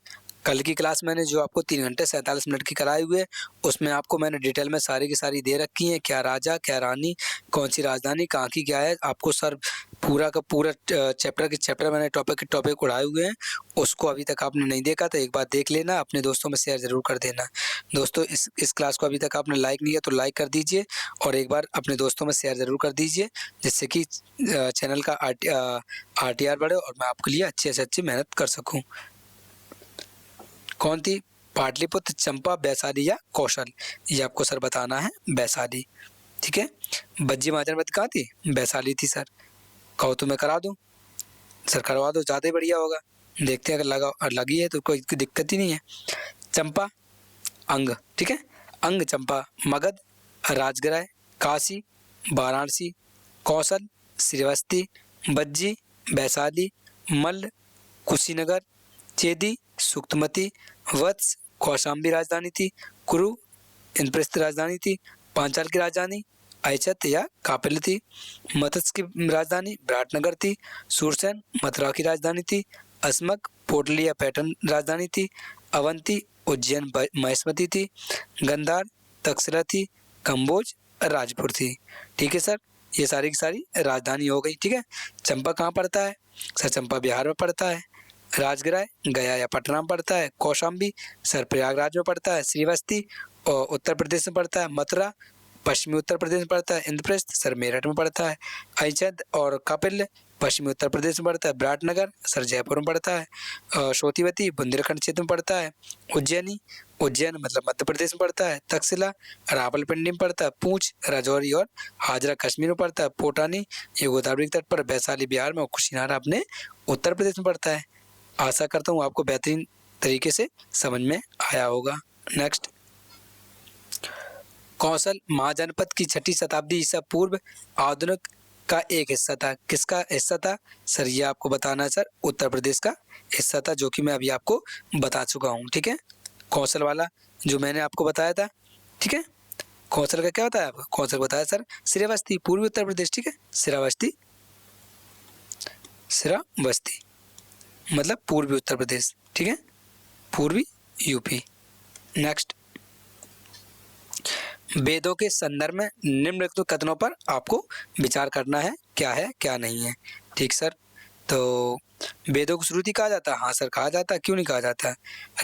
कल की क्लास मैंने जो आपको 3 घंटे 47 मिनट की कराई हुई है उसमें आपको मैंने डिटेल में सारी की सारी दे रखी है, क्या राजा क्या रानी, कौन सी राजधानी कहाँ की क्या है। आपको सर पूरा का पूरा चैप्टर के चैप्टर मैंने टॉपिक उड़ाए हुए हैं। उसको अभी तक आपने नहीं देखा तो एक बार देख लेना, अपने दोस्तों में शेयर ज़रूर कर देना। दोस्तों इस क्लास को अभी तक आपने लाइक नहीं किया तो लाइक कर दीजिए और एक बार अपने दोस्तों में शेयर ज़रूर कर दीजिए, जिससे कि चैनल का RTR बढ़े और मैं आपके लिए अच्छे से अच्छी मेहनत कर सकूँ। कौन थी? पाटलिपुत्र, चंपा, वैशाली या कौशल? ये आपको सर बताना है वैशाली। ठीक है, बज्जी महाजनपद कहाँ थी? वैशाली थी सर। कहो तो मैं करा दूँ? सर करवा दो, ज़्यादा ही बढ़िया होगा। देखते हैं अगर लगी है तो कोई दिक्कत ही नहीं है। चंपा अंग, ठीक है, अंग चंपा, मगध, राजगृह, काशी, वाराणसी, कौशल, श्रीवस्ती, बज्जी, वैशाली, मल्ल, कुशीनगर, चेदी, सुक्तमती, वत्स कौशाम्बी राजधानी थी, कुरु इंद्रप्रस्थ राजधानी थी, पांचाल की राजधानी ऐचत या कापिल थी, मत्स्य की राजधानी विराटनगर थी, सुरसेन मथुरा की राजधानी थी, अस्मक पोटली या पैटर्न राजधानी थी, अवंती उज्जैन महेश्वती थी, गंधार तक्षशिला थी, कंबोज राजपुर थी। ठीक है सर, ये सारी की सारी राजधानी हो गई। ठीक है, चंपा कहाँ पड़ता है? सर चंपा बिहार में पड़ता है। राजगृह गया या पटना में पड़ता है। कौशाम्बी सर प्रयागराज में पड़ता है। श्रीवस्ती और उत्तर प्रदेश में पड़ता है। मथुरा पश्चिमी उत्तर प्रदेश में पड़ता है। इंद्रप्रस्थ सर मेरठ में पड़ता है। ऐचत और कपिल पश्चिमी उत्तर प्रदेश में पड़ता है। विराटनगर सर जयपुर में पड़ता है। शोतिवती बुंदेलखंड क्षेत्र में पड़ता है। उज्जैन मतलब मध्य प्रदेश में पड़ता है। तक्षशिला रावलपिंडी में पड़ता है। पूंछ राजौरी और हाजरा कश्मीर में पड़ता है। पोटानी ये गोदावरी तट पर, वैशाली बिहार में और कुशीनगर अपने उत्तर प्रदेश में पड़ता है। आशा करता हूँ आपको बेहतरीन तरीके से समझ में आया होगा। नेक्स्ट, कौशल महाजनपद की 6ठी शताब्दी ईसा पूर्व आधुनिक का एक हिस्सा था। किसका हिस्सा था? सर ये आपको बताना है सर, उत्तर प्रदेश का हिस्सा था, जो कि मैं अभी आपको बता चुका हूँ। ठीक है, कौशल वाला जो मैंने आपको बताया था। ठीक है, कौशल का क्या बताया आपको? कौशल बताया सर श्रावस्ती पूर्वी उत्तर प्रदेश। ठीक है, श्रावस्ती मतलब पूर्वी उत्तर प्रदेश। ठीक है, पूर्वी यूपी। नेक्स्ट, वेदों के संदर्भ में निम्नलिखित कथनों पर आपको विचार करना है क्या नहीं है। ठीक सर, तो वेदों को श्रुति कहा जाता है? हाँ सर कहा जाता है। क्यों नहीं कहा जाता है?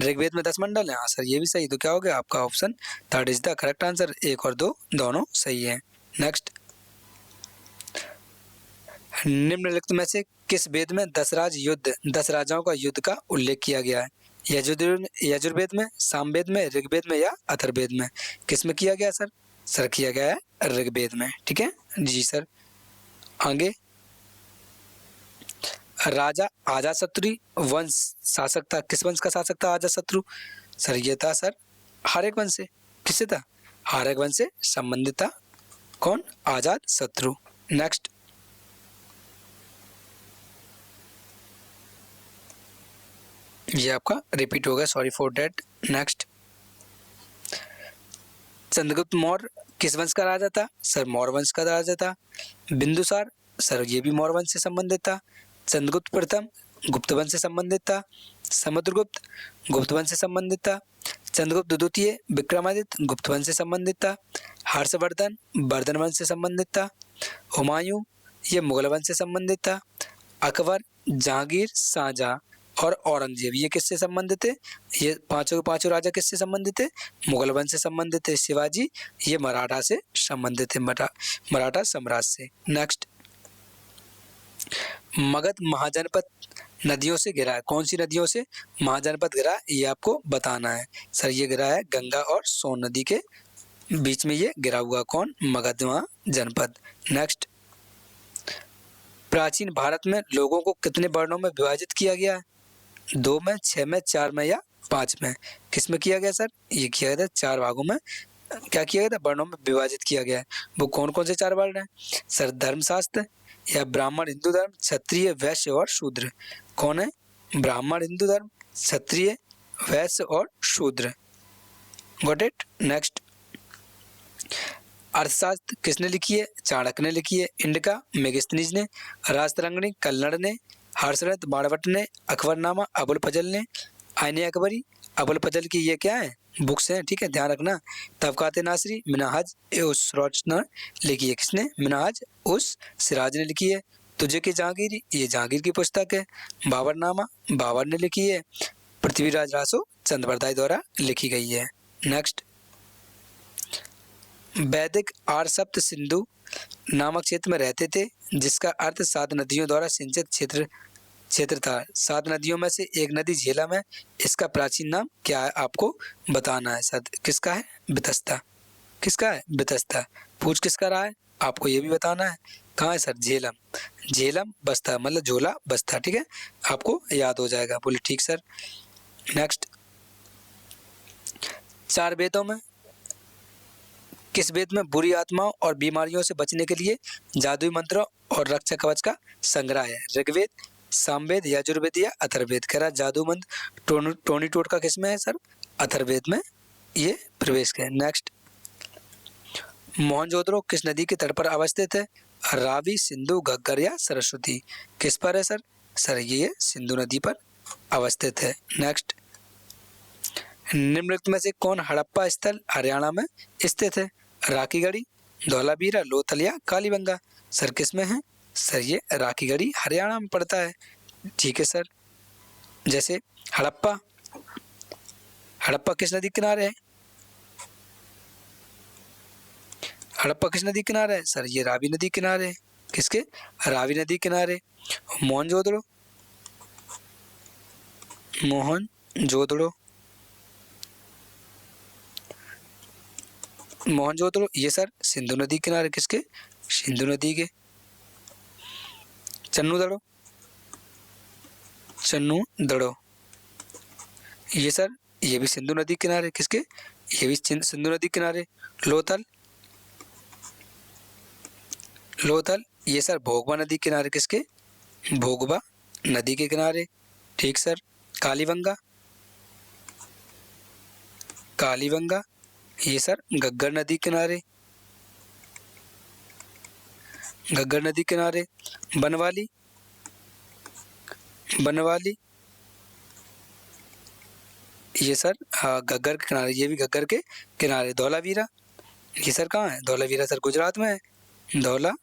ऋग्वेद में 10 मंडल है। हाँ सर ये भी सही। तो क्या हो गया आपका option 3 is the correct answer. 1 और 2 दोनों सही है। नेक्स्ट, निम्नलिखित में से किस वेद में 10 राजाओं का युद्ध का उल्लेख किया गया है? यजुर्वेद में, सामवेद में, ऋग्वेद में या अथर्ववेद में? किस में किया गया सर? सर किया गया है ऋग्वेद में। ठीक है जी सर। आगे, राजा अजातशत्रु वंश शासक था। किस वंश का शासक था अजातशत्रु? सर ये था सर हार्यक वंश से। किससे था? हार्यक वंश से संबंधित था। कौन? अजातशत्रु। नेक्स्ट, ये आपका रिपीट हो गया, sorry for that. Next, Chandragupta Maurya किस वंश का राजा था? सर मौर्य वंश का राजा था। बिंदुसार सर ये भी मौर्य वंश से संबंधित था। चंद्रगुप्त प्रथम गुप्त वंश से संबंधित था। समुद्रगुप्त गुप्त वंश से संबंधित था। चंद्रगुप्त द्वितीय विक्रमादित्य गुप्त वंश से संबंधित था। हर्षवर्धन वर्धन वंश से संबंधित था। हुमायूं ये मुगल वंश से संबंधित था। अकबर, जहांगीर, शाहजहां और औरंगजेब ये किससे संबंधित थे? ये पांचों के पांचों राजा किससे संबंधित थे? मुगल वंश से संबंधित थे। शिवाजी ये मराठा से संबंधित थे, मराठा साम्राज्य से। नेक्स्ट, मगध महाजनपद नदियों से घिरा है। कौन सी नदियों से महाजनपद घिरा है ये आपको बताना है। सर ये घिरा है गंगा और सोन नदी के बीच में ये घिरा हुआ। कौन? मगध महाजनपद। नेक्स्ट, प्राचीन भारत में लोगों को कितने वर्णों में विभाजित किया गया है? 2 में, 6 में, 4 में या 5 में? किस में किया गया सर? ये किया गया था 4 भागों में। क्या किया गया था? वर्णों में विभाजित किया गया है। वो कौन कौन से 4 वर्ण हैं? सर धर्मशास्त्र या ब्राह्मण हिंदू धर्म, क्षत्रिय वैश्य और शूद्र। कौन है? ब्राह्मण हिंदू धर्म, क्षत्रिय, वैश्य और शूद्र। Got it. नेक्स्ट, अर्थशास्त्र किसने लिखी है? चाणक्य ने लिखी है। इंडिका मेगास्थनीज ने, राजतरंगिणी कल्नड़ ने, हर्षवर्धन बाणभट्ट ने, अकबरनामा अबुल फजल ने, आईने अकबरी अबुल फजल की ये क्या है? बुक्स हैं, ठीक है, ध्यान रखना। तबकात नासरी मिनहाज उस सिराज ने लिखी है। किसने? मिनहाज उस सिराज ने लिखी है। तुझे की जहांगीर, ये जहांगीर की पुस्तक है। बाबरनामा बाबर ने लिखी है। पृथ्वीराज रासो चंद्रबरदाई द्वारा लिखी गई है। नेक्स्ट, वैदिक आर्य सप्त सिंधु नामक क्षेत्र में रहते थे, जिसका अर्थ 7 नदियों द्वारा सिंचित क्षेत्र था। 7 नदियों में से एक नदी झेलम है। इसका प्राचीन नाम क्या है? आपको बताना है। सद किसका है? बितस्ता। किसका है? बितस्ता। पूछ किसका रहा है? आपको ये भी बताना है। कहाँ है सर? झेलम। झेलम बस्ता मतलब झोला बस्ता, ठीक है, आपको याद हो जाएगा। बोले ठीक सर। नेक्स्ट, 4 वेदों में किस वेद में बुरी आत्माओं और बीमारियों से बचने के लिए जादुई मंत्रों और रक्षा कवच का संग्रह है? ऋग्वेद, सामवेद, यजुर्वेद या अथर्ववेद? कह रहा जादू मंत्र टोनी टोटका किस में है सर? अथर्ववेद में ये प्रवेश है। नेक्स्ट, मोहनजोदड़ो किस नदी के तट पर अवस्थित है? रावी, सिंधु, घग्गर या सरस्वती? किस पर है सर? सर ये सिंधु नदी पर अवस्थित है। नेक्स्ट, निम्नलिखित में से कौन हड़प्पा स्थल हरियाणा में स्थित है? राखीगढ़ी, धौलावीरा, लोथल या कालीबंगा? सर किस में है? सर ये राखीगढ़ी हरियाणा में पड़ता है। ठीक है सर। जैसे हड़प्पा, हड़प्पा किस नदी किनारे है? हड़प्पा किस नदी किनारे है? सर ये रावी नदी किनारे है। किसके? रावी नदी किनारे। मोहनजोदड़ो, मोहनजोदड़ो, मोहनजोदड़ो ये सर सिंधु नदी किनारे। किसके? सिंधु नदी के। चन्नू दड़ो, चन्नू दड़ो ये सर ये भी सिंधु नदी किनारे। किसके? ये भी सिंधु नदी किनारे। लोथल, लोथल ये सर भोगवा नदी किनारे। किसके? भोगवा नदी के किनारे। ठीक सर। कालीबंगा, कालीबंगा ये सर घग्गर नदी किनारे। घग्गर नदी किनारे। बनवाली, बनवाली ये सर घग्गर के किनारे। ये भी घग्गर के किनारे। धौलावीरा ये सर कहाँ है? धौलावीरा सर गुजरात में है। धौलावीरा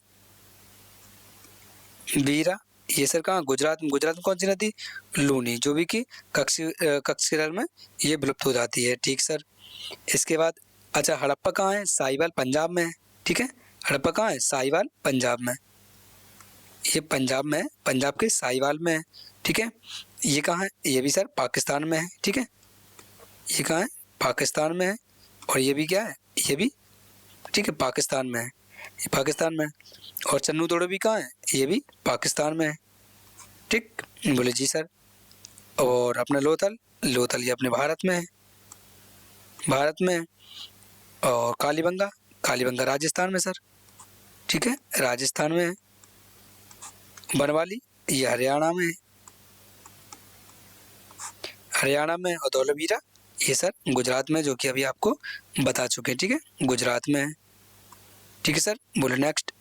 ये सर कहाँ? गुजरात में। गुजरात में कौन सी नदी? लूनी, जो भी कि कक्षीरल में ये विलुप्त हो जाती है। ठीक सर। इसके बाद अच्छा, हड़प्पा कहाँ है? साहिवाल पंजाब में है। ठीक है, हड़प्पा कहाँ है? साहिवाल पंजाब में। ये पंजाब में है, पंजाब के साहिवाल में है। ठीक है, ये कहाँ है? ये भी सर पाकिस्तान में है। ठीक है, ये कहाँ है? पाकिस्तान में है। और ये भी क्या है? ये भी ठीक है पाकिस्तान में है। ये पाकिस्तान में है। और चन्नू तोड़ो भी कहाँ है? ये भी पाकिस्तान में है। ठीक, बोले जी सर। और अपना लोथल, लोथल ये अपने भारत में है, भारत में है। और कालीबंगा, कालीबंगा राजस्थान में सर। ठीक है, राजस्थान में है। बनवाली ये हरियाणा में है, हरियाणा में। और धौलावीरा ये सर गुजरात में, जो कि अभी आपको बता चुके हैं। ठीक है, गुजरात में है। ठीक है सर, बोलो नेक्स्ट।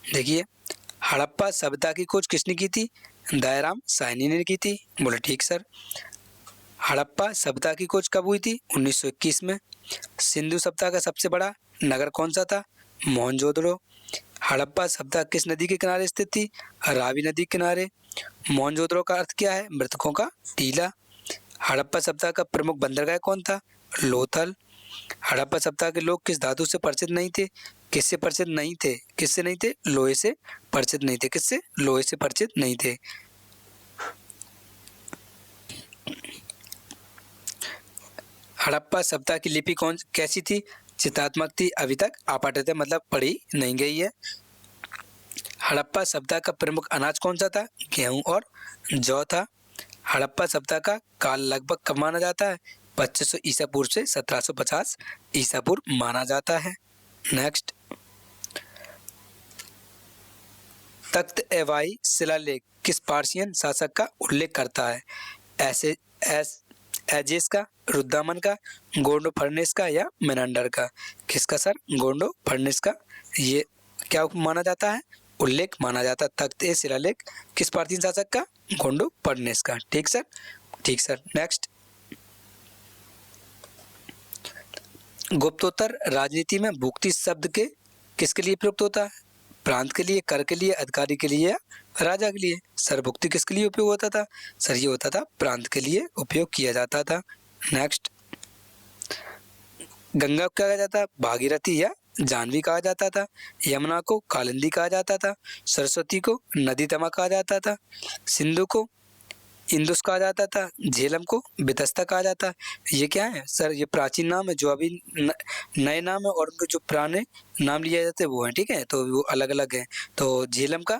देखिए, हड़प्पा सभ्यता की खोज किसने की थी? दयाराम साहनी ने की थी। बोले ठीक सर। हड़प्पा सभ्यता की खोज कब हुई थी? 1921 में। सिंधु सभ्यता का सबसे बड़ा नगर कौन सा था? मोहनजोदड़ो। हड़प्पा सभ्यता किस नदी के किनारे स्थित थी? रावी नदी किनारे। मोहनजोदड़ो का अर्थ क्या है? मृतकों का टीला। हड़प्पा सभ्यता का प्रमुख बंदरगाह कौन था? लोथल। हड़प्पा सभ्यता के लोग किस धातु से परिचित नहीं थे? किससे परिचित नहीं थे? किससे नहीं थे? लोहे से परिचित नहीं थे। किससे? लोहे से परिचित नहीं थे। हड़प्पा सभ्यता की लिपि कैसी थी? चित्रात्मक थी। अभी तक अपाठित मतलब पढ़ी नहीं गई है। हड़प्पा सभ्यता का प्रमुख अनाज कौन सा था? गेहूं और जौ था। हड़प्पा सभ्यता का काल लगभग कब माना जाता है? 2500 ईसा पूर्व से 1750 ईसा पूर्व माना जाता है। नेक्स्ट, तख्त ए वाई शिलालेख किस पार्सियन शासक का उल्लेख करता है? ऐसे एजिस का, रुद्रमन का, गोंडो फर्नेस का या मेनांडर का? किसका सर? गोंडो फर्नेस का ये क्या माना जाता है? उल्लेख माना जाता है। तख्त ए शिलालेख किस पार्सियन शासक का? गोंडो फर्नेस का। ठीक सर, ठीक सर। नेक्स्ट, गुप्तोत्तर राजनीति में भुक्ति शब्द के किसके लिए प्रयुक्त होता है? प्रांत के लिए, कर के लिए, अधिकारी के लिए या राजा के लिए? सर भुक्ति किसके लिए उपयोग होता था? सर ये होता था प्रांत के लिए उपयोग किया जाता था। नेक्स्ट, गंगा को क्या कहा जाता? भागीरथी या जानवी कहा जाता था। यमुना को कालिंदी कहा जाता था। सरस्वती को नदी तमा कहा जाता था। सिंधु को इंदुस कहा जाता था। झेलम को बितस्ता कहा जाता है। ये क्या है सर? ये प्राचीन नाम है जो अभी नए नाम है, और उनके जो पुराने नाम लिए जाते हैं वो हैं, ठीक है, तो वो अलग अलग हैं। तो झेलम का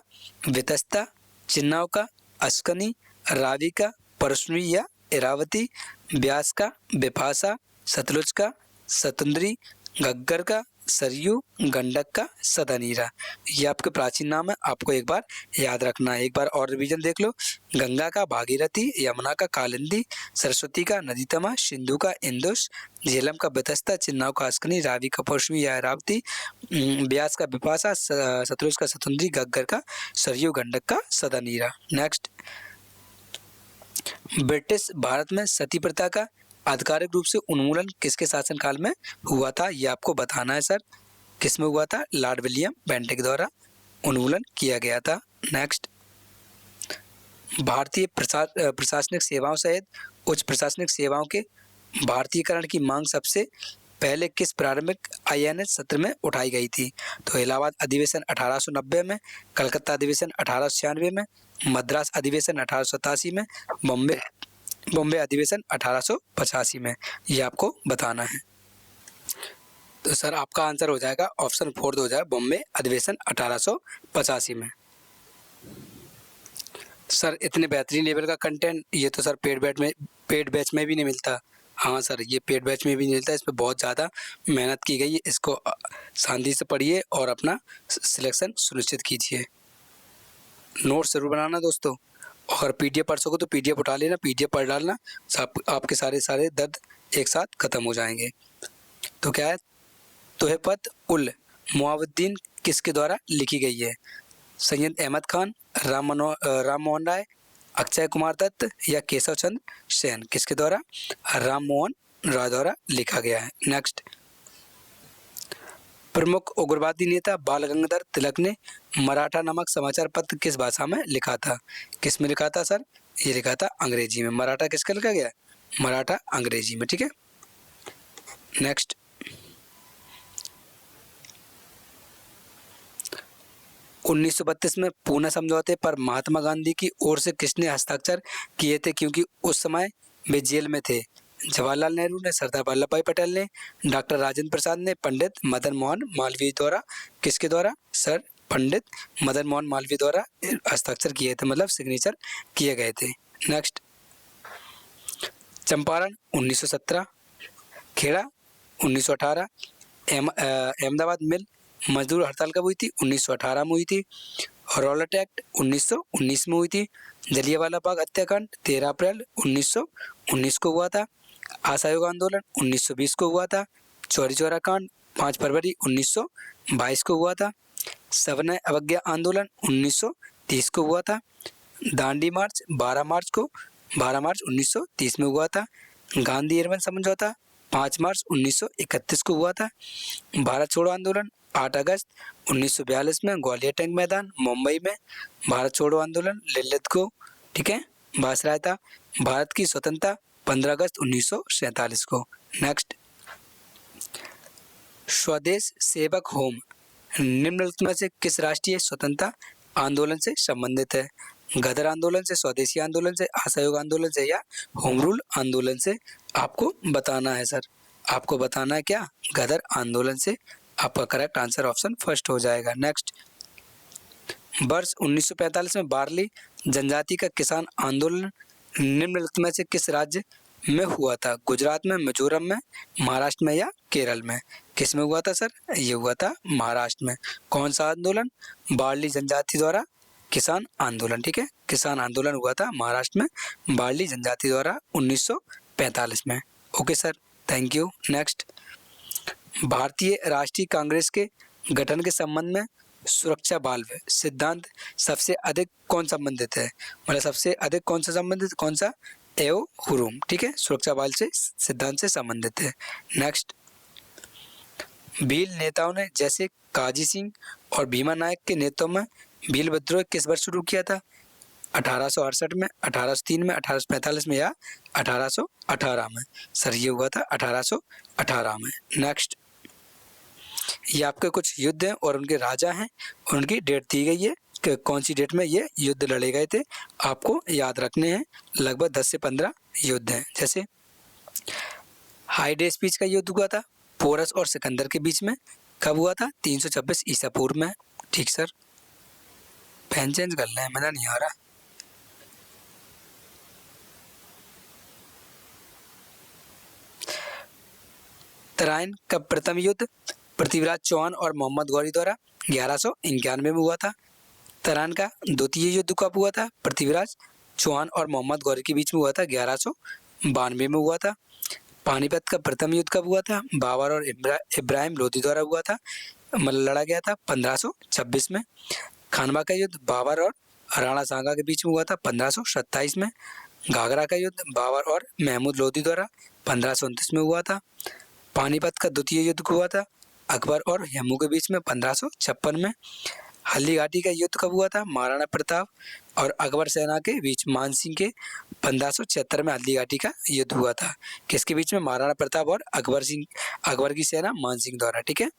बितस्ता, चिन्नाव का अस्कनी, रावी का परश्वी या इरावती, ब्यास का बिपाशा, सतलुज का सतुंदरी, घग्गर का सरयू, गंडक का सदानीरा। ये आपके प्राचीन नाम है, आपको एक बार याद रखना है। एक बार और रिवीजन देख लो। गंगा का भागीरथी, यमुना का कालिंदी, सरस्वती का नदीतमा, सिंधु का इंदुस, झेलम का बितस्ता, चिन्नाव का अस्कनी, रावी का परश्वी या इरावती, ब्यास का बिपाशा, सतलुज का सतुंदरी, घग्गर का सरयू, गंडक का सदानीरा। नेक्स्ट, ब्रिटिश भारत में सती प्रथा का आधिकारिक रूप से उन्मूलन किसके शासनकाल में हुआ था? ये आपको बताना है सर। किस में हुआ था? लॉर्ड विलियम बेंटिक द्वारा उन्मूलन किया गया था। नेक्स्ट, भारतीय प्रशासनिक सेवाओं सहित उच्च प्रशासनिक सेवाओं के भारतीयकरण की मांग सबसे पहले किस प्रारंभिक INS सत्र में उठाई गई थी? तो इलाहाबाद अधिवेशन 1890 में, कलकत्ता अधिवेशन 1896 में, मद्रास अधिवेशन 1887 में, बॉम्बे अधिवेशन 1885 में। ये आपको बताना है। तो सर आपका आंसर हो जाएगा ऑप्शन 4 हो जाएगा, बॉम्बे अधिवेशन 1885 में। सर इतने बेहतरीन लेवल का कंटेंट ये तो सर पेड बैच में भी नहीं मिलता। हाँ सर, ये पेड बैच में भी नहीं मिलता, इस पर बहुत ज़्यादा मेहनत की गई है। इसको शांति से पढ़िए और अपना सिलेक्शन सुनिश्चित कीजिए। नोट्स जरूर बनाना दोस्तों, और PDF पढ़ सको तो PDF उठा लेना, PDF पढ़ डालना, आपके सारे दर्द एक साथ खत्म हो जाएंगे। तो क्या है? तुहफत उल मुआवुद्दीन किसके द्वारा लिखी गई है? सैयद अहमद खान, राम मोहन राय, अक्षय कुमार दत्त या केशव चंद्र सेन? किसके द्वारा? राम मोहन राय द्वारा लिखा गया है। नेक्स्ट, प्रमुख उग्रवादी नेता बाल गंगाधर तिलक ने मराठा नामक समाचार पत्र किस भाषा में लिखा था? किस में लिखा था सर? ये लिखा था अंग्रेजी में। मराठा किसका लिखा गया? मराठा अंग्रेजी में, ठीक है। नेक्स्ट, 1932 में पूना समझौते पर महात्मा गांधी की ओर से किसने हस्ताक्षर किए थे, क्योंकि उस समय वे जेल में थे? जवाहरलाल नेहरू ने, सरदार वल्लभ भाई पटेल ने, डॉक्टर राजेंद्र प्रसाद ने, पंडित मदन मोहन मालवीय द्वारा? किसके द्वारा सर? पंडित मदन मोहन मालवीय द्वारा हस्ताक्षर किए थे, मतलब सिग्नेचर किए गए थे। नेक्स्ट, चंपारण 1917, खेड़ा 1918, अहमदाबाद मिल मजदूर हड़ताल कब हुई थी? 1918 में हुई थी। रॉलेट एक्ट 1919 में हुई थी। जलियांवाला बाग हत्याकांड 13 अप्रैल 1919 को हुआ था। असहयोग आंदोलन 1920 को हुआ था। चौरी चौरा कांड 5 फरवरी 1922 को हुआ था। सविनय अवज्ञा आंदोलन 1930 को हुआ था। दांडी मार्च 12 मार्च 1930 में हुआ था। गांधी इरविन समझौता 5 मार्च 1931 को हुआ था। भारत छोड़ो आंदोलन 8 अगस्त 1942 में ग्वालियर टैंक मैदान मुंबई में भारत छोड़ो आंदोलन लिल्लित को, ठीक है, वायसराय था। भारत की स्वतंत्रता 15 अगस्त 1947 को। नेक्स्ट, स्वदेश सेवक होम निम्नलिखित में से किस राष्ट्रीय स्वतंत्रता आंदोलन से संबंधित है? गदर आंदोलन से, स्वदेशी आंदोलन से, असहयोग आंदोलन से या होम रूल आंदोलन से? आपको बताना है सर। आपको बताना है क्या? गदर आंदोलन से। आपका करेक्ट आंसर ऑप्शन फर्स्ट हो जाएगा। नेक्स्ट, वर्ष 1945 में बार्ली जनजाति का किसान आंदोलन निम्नलिखित में से किस राज्य में हुआ था? गुजरात में, मिजोरम में, महाराष्ट्र में या केरल में? किस में हुआ था सर? ये हुआ था महाराष्ट्र में। कौन सा आंदोलन? बार्ली जनजाति द्वारा किसान आंदोलन, ठीक है, किसान आंदोलन हुआ था महाराष्ट्र में बार्ली जनजाति द्वारा 1945 में। Okay sir, thank you. Next, भारतीय राष्ट्रीय कांग्रेस के गठन के संबंध में सुरक्षा वाल्व सिद्धांत सबसे अधिक कौन संबंधित है, मतलब सबसे अधिक कौन सा संबंधित, कौन सा, एओ हुरूम, ठीक है, सुरक्षा वाल्व से सिद्धांत से संबंधित है। नेक्स्ट, भील नेताओं ने जैसे काजी सिंह और भीमा नायक के नेतृत्व में भील विद्रोह किस वर्ष शुरू किया था, 1868 में, 1803 में, 1845 में या 1818 में। सर ये हुआ था 1818 में। नेक्स्ट, ये आपके कुछ युद्ध हैं और उनके राजा हैं और उनकी डेट दी गई है कि कौन सी डेट में ये युद्ध लड़े गए थे, आपको याद रखने हैं। लगभग 10 से 15 युद्ध हैं। जैसे हाइडे स्पीच का युद्ध हुआ था पोरस और सिकंदर के बीच में, कब हुआ था, 326 ईसा पूर्व में। ठीक सर, पेन चेंज कर लें, मजा नहीं आ रहा। तराइन का प्रथम युद्ध पृथ्वीराज चौहान और मोहम्मद गौरी द्वारा 1191 में हुआ था। तराइन का द्वितीय युद्ध कब हुआ था, पृथ्वीराज चौहान और मोहम्मद गौरी के बीच में हुआ था, 1192 में हुआ था। पानीपत का प्रथम युद्ध कब हुआ था, बाबर और इब्राहिम लोदी द्वारा हुआ था, मतलब लड़ा गया था 1526 में। खानवा का युद्ध बाबर और राणा सांगा के बीच में हुआ था 1527 में। घाघरा का युद्ध बाबर और महमूद लोदी द्वारा 1529 में हुआ था। पानीपत का द्वितीय युद्ध हुआ था अकबर और हेमू के बीच में 1556 में। हल्दी घाटी का युद्ध कब हुआ था, महाराणा प्रताप और अकबर सेना के बीच मानसिंह के 1576 में हल्दी घाटी का युद्ध हुआ था। किसके बीच में, महाराणा प्रताप और अकबर की सेना मानसिंह द्वारा। ठीक है।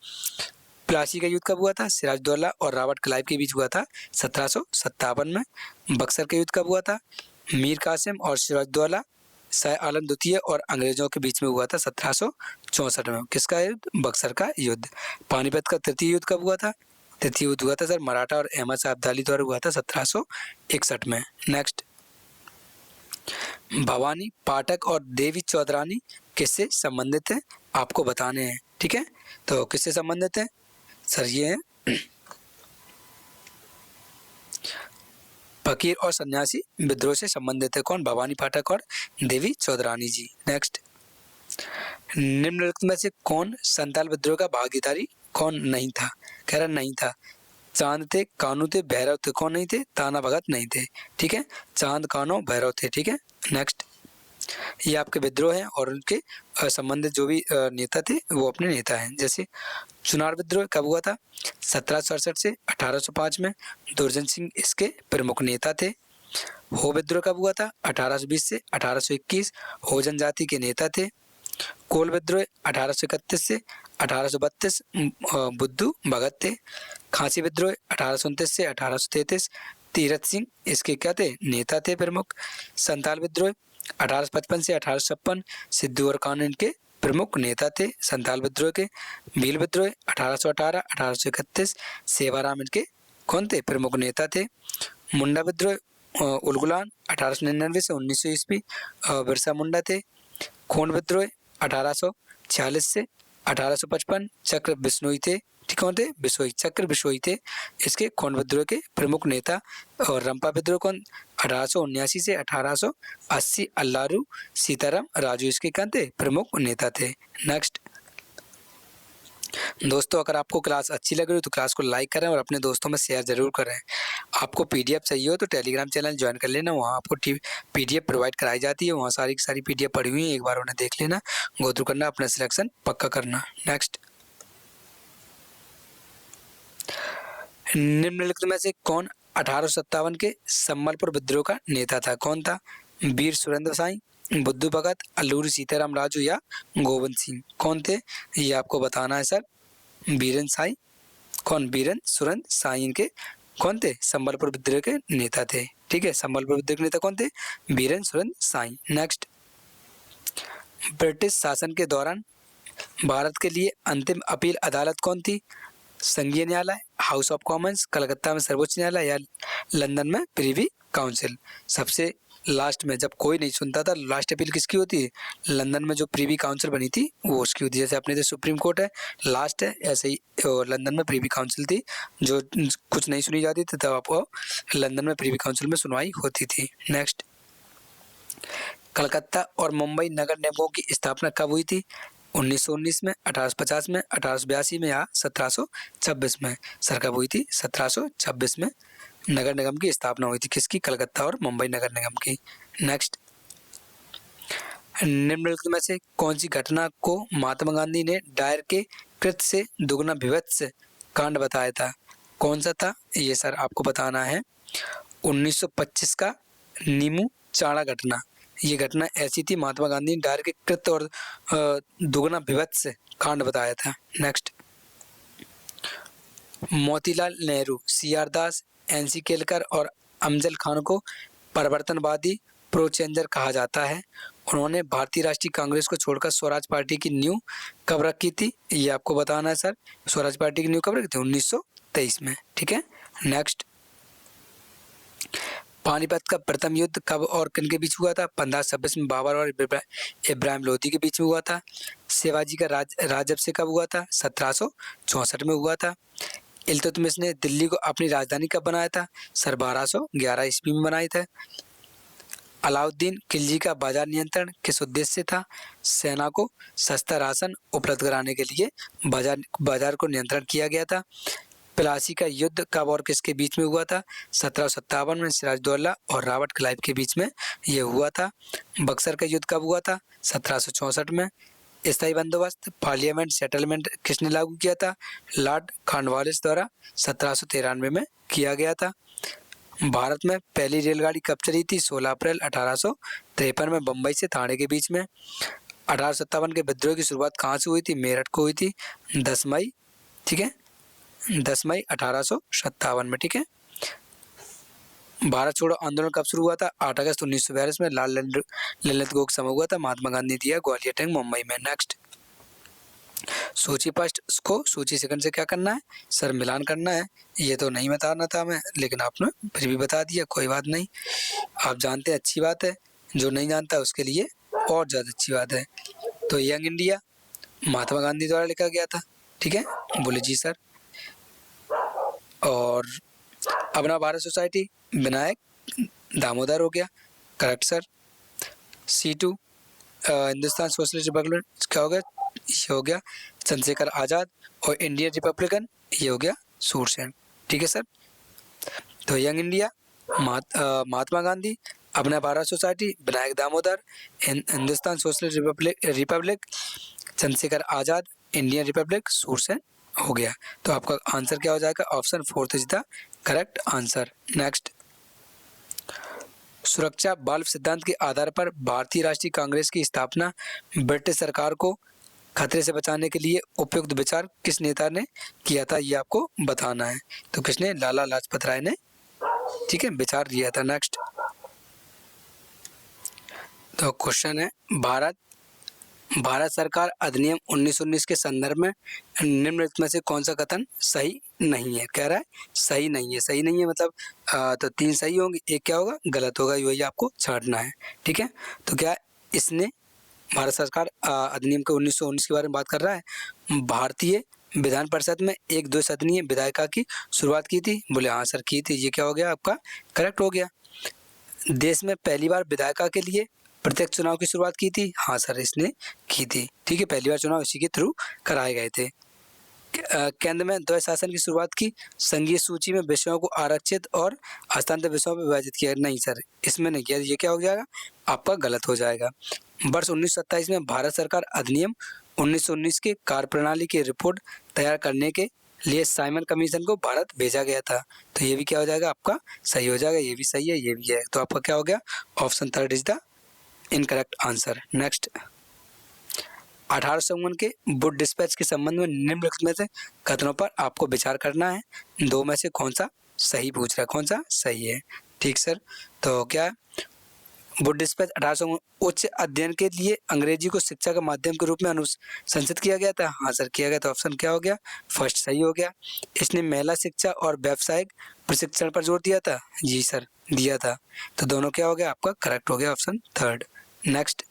प्लासी का युद्ध कब हुआ था, सिराजुद्दौला और रॉबर्ट क्लाइव के बीच हुआ था 1757 में। बक्सर का युद्ध कब हुआ था, मीर कासिम और सिराजुद्दौला शाह आलम द्वितीय और अंग्रेजों के बीच में हुआ था 1764 में। किसका युद्ध, बक्सर का युद्ध। पानीपत का तृतीय युद्ध कब हुआ था, तृतीय युद्ध हुआ था सर मराठा और अहमद शाह अब्दाली द्वारा हुआ था 1761 में। नेक्स्ट, भवानी पाठक और देवी चौधरानी किससे संबंधित है, आपको बताने हैं। ठीक है, तो किससे संबंधित है सर, ये है फकीर और सन्यासी विद्रोह से संबंधित है। कौन, भवानी पाठक और देवी चौधरानी जी। नेक्स्ट, निम्नलिखित में से कौन संताल विद्रोह का भागीदारी कौन नहीं था, कह रहा नहीं था। चांद थे, कानू थे, भैरव थे, कौन नहीं थे, ताना भगत नहीं थे। ठीक है, चांद, कानो, भैरव थे। ठीक है। नेक्स्ट, ये आपके विद्रोह हैं और उनके संबंधित जो भी नेता थे वो अपने नेता हैं। जैसे चुनार विद्रोह कब हुआ था, 1767 से 1805 में। दुर्जन सिंह इसके प्रमुख नेता थे। हो विद्रोह कब हुआ था, 1820 से 1821, हो जनजाति के नेता थे। कोल विद्रोह 1831 से 1832, बुद्धू भगत थे। खांसी विद्रोह 1829 से 1833, तीरथ सिंह इसके क्या थे, नेता थे प्रमुख। संताल विद्रोह 1855 से 1856, सिद्धू और कानू इनके प्रमुख नेता थे संताल विद्रोह के। भील विद्रोह 1818, 1831, सेवाराम इनके कौन थे, प्रमुख नेता थे। मुंडा विद्रोह उलगुलान 1899 से 1900 ईस्वी, बिरसा मुंडा थे। खोंड विद्रोह 1846 से 1855, चक्र बिश्नोई थे। ठीक, कौन थे, बिश्नोई, चक्र बिश्नोई थे इसके खोंड विद्रोह के प्रमुख नेता। और रंपा विद्रोह कौन, 1879 से 1880, अल्लारू सीताराम राजू इसके कौन थे, प्रमुख नेता थे। नेक्स्ट दोस्तों, अगर आपको क्लास अच्छी लग रही हो तो क्लास को लाइक करें और अपने दोस्तों में शेयर जरूर करें। आपको पीडीएफ चाहिए हो तो टेलीग्राम चैनल ज्वाइन कर लेना, वहाँ आपको पीडीएफ प्रोवाइड कराई जाती है। वहाँ सारी की सारी पीडीएफ पड़ी हुई है, एक बार उन्हें देख लेना, गो थ्रू करना, अपना सिलेक्शन पक्का करना। नेक्स्ट, निम्नलिखित में से कौन 1857 के सम्बलपुर विद्रोह का नेता था, कौन था, वीर सुरेंद्र साई, बुद्धू भगत, अल्लूरी सीताराम राजू या गोविंद सिंह, कौन थे, ये आपको बताना है सर। बीरेंद्र साई, कौन, बीरेंद्र सुरेंद्र साई इनके कौन थे, संबलपुर विद्रोह के नेता थे। ठीक है, संबलपुर विद्रोह के नेता कौन थे, बीरेंद्र सुरेंद्र साई। नेक्स्ट, ब्रिटिश शासन के दौरान भारत के लिए अंतिम अपील अदालत कौन थी, संघीय न्यायालय, हाउस ऑफ कॉमन्स, कलकत्ता में सर्वोच्च न्यायालय या लंदन में प्रिवी काउंसिल। सबसे लास्ट में जब कोई नहीं सुनता था, लास्ट अपील किसकी होती है? लंदन में जो प्रीवी काउंसिल बनी थी वो उसकी होती है। जैसे अपने जो सुप्रीम कोर्ट है लास्ट है, ऐसे ही लंदन में प्रीवी काउंसिल थी, जो कुछ नहीं सुनी जाती थी तब आपको लंदन में प्रीवी काउंसिल में सुनवाई होती थी। नेक्स्ट, कलकत्ता और मुंबई नगर निगमों की स्थापना कब हुई थी? 1919 में, 1850 में, 1882 में या 1726 में? सर कब हुई थी? 1726 में नगर निगम की स्थापना हुई थी। किसकी? कलकत्ता और मुंबई नगर निगम की। नेक्स्ट, निम्नलिखित में से कौन सी घटना को महात्मा गांधी ने डायर के कृत्य से दुगना विभत्स कांड बताया था? कौन सा था ये सर आपको बताना है। 1925 का नीमू चाड़ा घटना, ये घटना ऐसी थी, महात्मा गांधी ने डायर के कृत्य और दुगना विभत्स कांड बताया था। Next, Motilal Nehru, C R Das, NC Kelkar और अमजद खान को परिवर्तनवादी प्रो चेंजर कहा जाता है। उन्होंने भारतीय राष्ट्रीय कांग्रेस को छोड़कर स्वराज पार्टी की नींव कब रखी थी? ये आपको बताना है सर। स्वराज पार्टी की नींव कब रखी थी? 1923 में। ठीक है। नेक्स्ट, पानीपत का प्रथम युद्ध कब और किन के बीच हुआ था? 1526 में बाबर और इब्राहिम लोधी के बीच में हुआ था। शिवाजी का राजब कब हुआ था? 1764 में हुआ था। इल्तुतमिश ने दिल्ली को अपनी राजधानी कब बनाया था? सर 1211 ईस्वी में बनाया था। अलाउद्दीन खिलजी का बाजार नियंत्रण किस उद्देश्य से था? सेना को सस्ता राशन उपलब्ध कराने के लिए बाजार को नियंत्रण किया गया था। प्लासी का युद्ध कब और किसके बीच में हुआ था? 1757 में सिराजुद्दौला और रॉबर्ट क्लाइव के बीच में यह हुआ था। बक्सर का युद्ध कब हुआ था? 1764 में। स्थायी बंदोबस्त पार्लियामेंट सेटलमेंट किसने लागू किया था? लॉर्ड कॉर्नवालिस द्वारा 1793 में किया गया था। भारत में पहली रेलगाड़ी कब चली थी? 16 अप्रैल 1853 में बम्बई से थाने के बीच में। 1857 के विद्रोह की शुरुआत कहाँ से हुई थी? मेरठ को हुई थी 10 मई। ठीक है, 10 मई 1857 में। ठीक है। भारत छोड़ो आंदोलन कब शुरू हुआ था? 8 अगस्त 1942 में लाल ललित गोग समूह हुआ था, महात्मा गांधी दिया ग्वालियर टैंक मुंबई में। नेक्स्ट, सूची फर्स्ट को सूची सेकंड से क्या करना है? सर मिलान करना है। ये तो नहीं बताना था मैं, लेकिन आपने फिर भी बता दिया, कोई बात नहीं। आप जानते हैं, अच्छी बात है। जो नहीं जानता उसके लिए और ज़्यादा अच्छी बात है। तो यंग इंडिया महात्मा गांधी द्वारा लिखा गया था। ठीक है, बोले जी सर। और अपना भारत सोसाइटी विनायक दामोदर हो गया, correct sir. C2 Hindustan socialist Republic क्या हो गया? ये हो गया चंद्रशेखर आज़ाद। और इंडियन रिपब्लिकन ये हो गया सूरसेन। ठीक है सर। तो यंग इंडिया महात्मा गांधी, अपना Bharat society Vinayak Damodar, Hindustan socialist republic Chandrashekhar Azad, Indian republic Surya Sen हो गया। तो आपका आंसर क्या हो जाएगा? Option 4 is the correct answer. Next, सुरक्षा बाल्ब सिद्धांत के आधार पर भारतीय राष्ट्रीय कांग्रेस की स्थापना ब्रिटिश सरकार को खतरे से बचाने के लिए उपयुक्त विचार किस नेता ने किया था? ये आपको बताना है। तो किसने? लाला लाजपत राय ने, ठीक है, विचार दिया था। नेक्स्ट, तो क्वेश्चन है, भारत सरकार अधिनियम 1919 के संदर्भ में निम्नलिखित में से कौन सा कथन सही नहीं है? कह रहा है सही नहीं है। सही नहीं है मतलब तो 3 सही होंगे, एक क्या होगा? गलत होगा। वही आपको छांटना है। ठीक है। तो क्या इसने भारत सरकार अधिनियम के 1919 के बारे में बात कर रहा है? भारतीय विधान परिषद में एक द्विसदनीय विधायिका की शुरुआत की थी? बोले हाँ सर की थी। ये क्या हो गया? आपका करेक्ट हो गया। देश में पहली बार विधायिका के लिए प्रत्यक्ष चुनाव की शुरुआत की थी? हाँ सर इसने की थी। ठीक है, पहली बार चुनाव इसी के थ्रू कराए गए थे। केंद्र में द्वैध शासन की शुरुआत की? संघीय सूची में विषयों को आरक्षित और हस्तांतरित विषयों में विभाजित किया? नहीं सर इसमें नहीं किया। ये क्या हो जाएगा? आपका गलत हो जाएगा। वर्ष 1927 में भारत सरकार अधिनियम 1919 के कार्यप्रणाली की रिपोर्ट तैयार करने के लिए साइमन कमीशन को भारत भेजा गया था। तो ये भी क्या हो जाएगा? आपका सही हो जाएगा। ये भी सही है, ये भी है। तो आपका क्या हो गया? Option 3 is the incorrect answer. Next, 1851 के वुड डिस्पैच के संबंध में निम्नलिखित में से कथनों पर आपको विचार करना है। 2 में से कौन सा सही पूछ रहा है? कौन सा सही है? ठीक सर। तो क्या वुड डिस्पैच 1800 उच्च अध्ययन के लिए अंग्रेजी को शिक्षा के माध्यम के रूप में अनुशंसित किया गया था। हाँ सर किया गया। तो ऑप्शन क्या हो गया? फर्स्ट सही हो गया। इसने महिला शिक्षा और व्यावसायिक प्रशिक्षण पर जोर दिया था। जी सर दिया था। तो दोनों क्या हो गया आपका? करेक्ट हो गया ऑप्शन थर्ड। नेक्स्ट,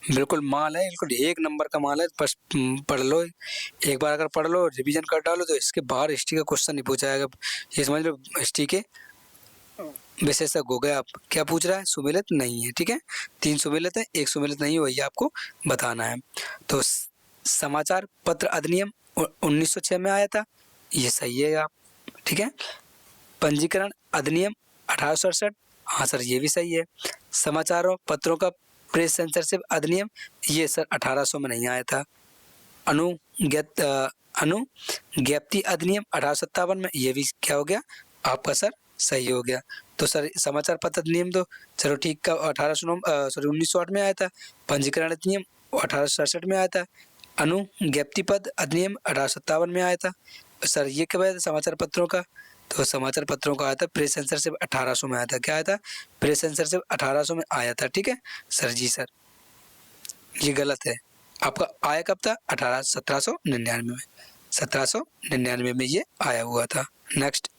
बिल्कुल माल है, बिल्कुल एक नंबर का माल है। बस पढ़ लो, एक बार अगर पढ़ लो, रिवीजन कर डालो तो इसके बाहर हिस्ट्री का क्वेश्चन नहीं पूछा जाएगा। ये समझ लो हिस्ट्री के विशेषज्ञ हो गए आप। क्या पूछ रहा है? सुमेलित नहीं है, ठीक है। 3 सुमेलित है, 1 सुमेलित नहीं है, वही आपको बताना है। तो समाचार पत्र अधिनियम 1906 में आया था, ये सही है आप, ठीक है। पंजीकरण अधिनियम 1867, हाँ सर ये भी सही है। समाचारों पत्रों का प्रेस सेंसरशिप अधिनियम, ये सर 1800 में नहीं आया था। अनुज्ञप्ति अधिनियम 1857 में, ये भी क्या हो गया आपका सर? सही हो गया। तो सर समाचार पत्र अधिनियम तो चलो ठीक का 1908 में आया था। पंजीकरण अधिनियम 1867 में आया था। अनुज्ञप्ति पद अधिनियम 1857 में आया था। सर ये कब आया था समाचार पत्रों का? तो समाचार पत्रों का आया था प्रेस सेंसरशिप 1800 में आया था। क्या आया था? प्रेस सेंसरशिप 1800 में आया था, ठीक है सर। जी सर ये गलत है। आपका आया कब था? 1799 में, 1799 में ये आया हुआ था। नेक्स्ट,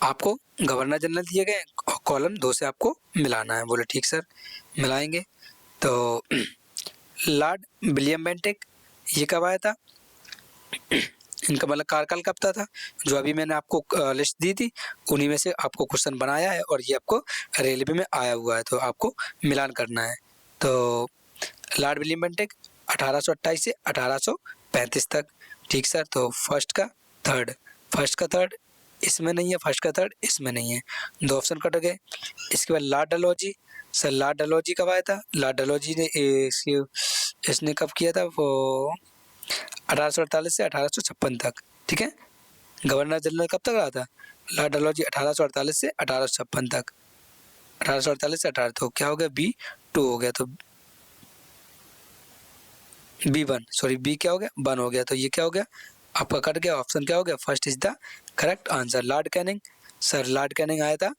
आपको गवर्नर जनरल दिए गए और कॉलम 2 से आपको मिलाना है। बोले ठीक सर मिलाएंगे। तो लॉर्ड विलियम बेंटिक, ये कब आया था? इनका मतलब कार्यकाल कब था? जो अभी मैंने आपको लिस्ट दी थी उन्हीं में से आपको क्वेश्चन बनाया है और ये आपको रेलवे में आया हुआ है, तो आपको मिलान करना है। तो लॉर्ड विलियम बेंटिक 1828 से 1835 तक, ठीक सर। तो फर्स्ट का थर्ड इसमें नहीं है, फर्स्ट का थर्ड इसमें नहीं है, 2 ऑप्शन कट गए। इसके बाद Lord Dalhousie, sir Lord Dalhousie कब आया था? लॉर्ड डलहौजी ने इसने कब किया था? वो 1848 से 1856 तक, ठीक है। गवर्नर जनरल कब तक रहा था? लॉर्ड डलहौजी 1848 से 1856 तक, 1848 से 18, तो क्या हो गया? B2 हो गया। तो B1, सॉरी B क्या हो गया? 1 हो गया। तो ये क्या हो गया आपका? कट गया। ऑप्शन क्या हो गया? First is the correct answer. Lord Canning, sir Lord Canning आया था।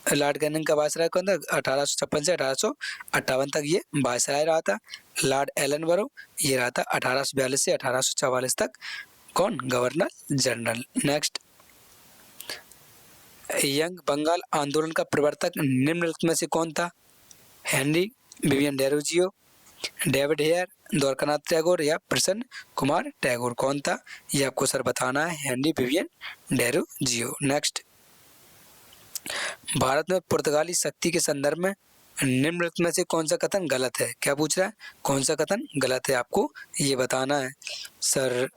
लॉर्ड कैनिंग का वायसराय कौन था? 1856 से 1858 तक ये वायसराय रहा था। लॉर्ड एलन बरो, ये रहा था 1842 से 1844 तक कौन? Governor general. Next, young Bengal आंदोलन का प्रवर्तक निम्नलिखित में से कौन था? Henry Vivian Derozio, David Hare, Dwarkanath Tagore या प्रसन्न कुमार टैगोर, कौन था? ये आपको सर बताना है। Henry Vivian Derozio. Next, Bharat में पुर्तगाली शक्ति के संदर्भ में निम्नलिखित में से कौन सा कथन गलत है? क्या पूछ रहा है? कौन सा कथन गलत है आपको ये बताना है। सर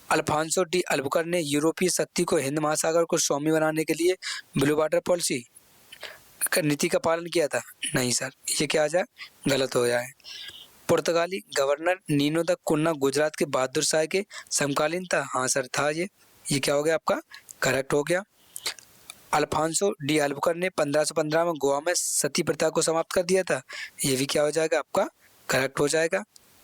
अल्फांसो डी अल्बुकर्क ने यूरोपीय शक्ति को हिंद महासागर को स्वामी बनाने के लिए ब्लू वाटर पॉलिसी का नीति का पालन किया था? नहीं सर, ये क्या आ जाए? गलत हो जाए। पुर्तगाली गवर्नर नीनो द कुन्ना गुजरात के बहादुर शाह के समकालीन था? हाँ सर था ये क्या हो गया आपका? करेक्ट हो गया। अल्फांसो डी अल्बुकर्क ने 1515 में गोवा में सती प्रथा को समाप्त कर दिया था? ये भी क्या हो जाएगा आपका? करेक्ट हो जाएगा।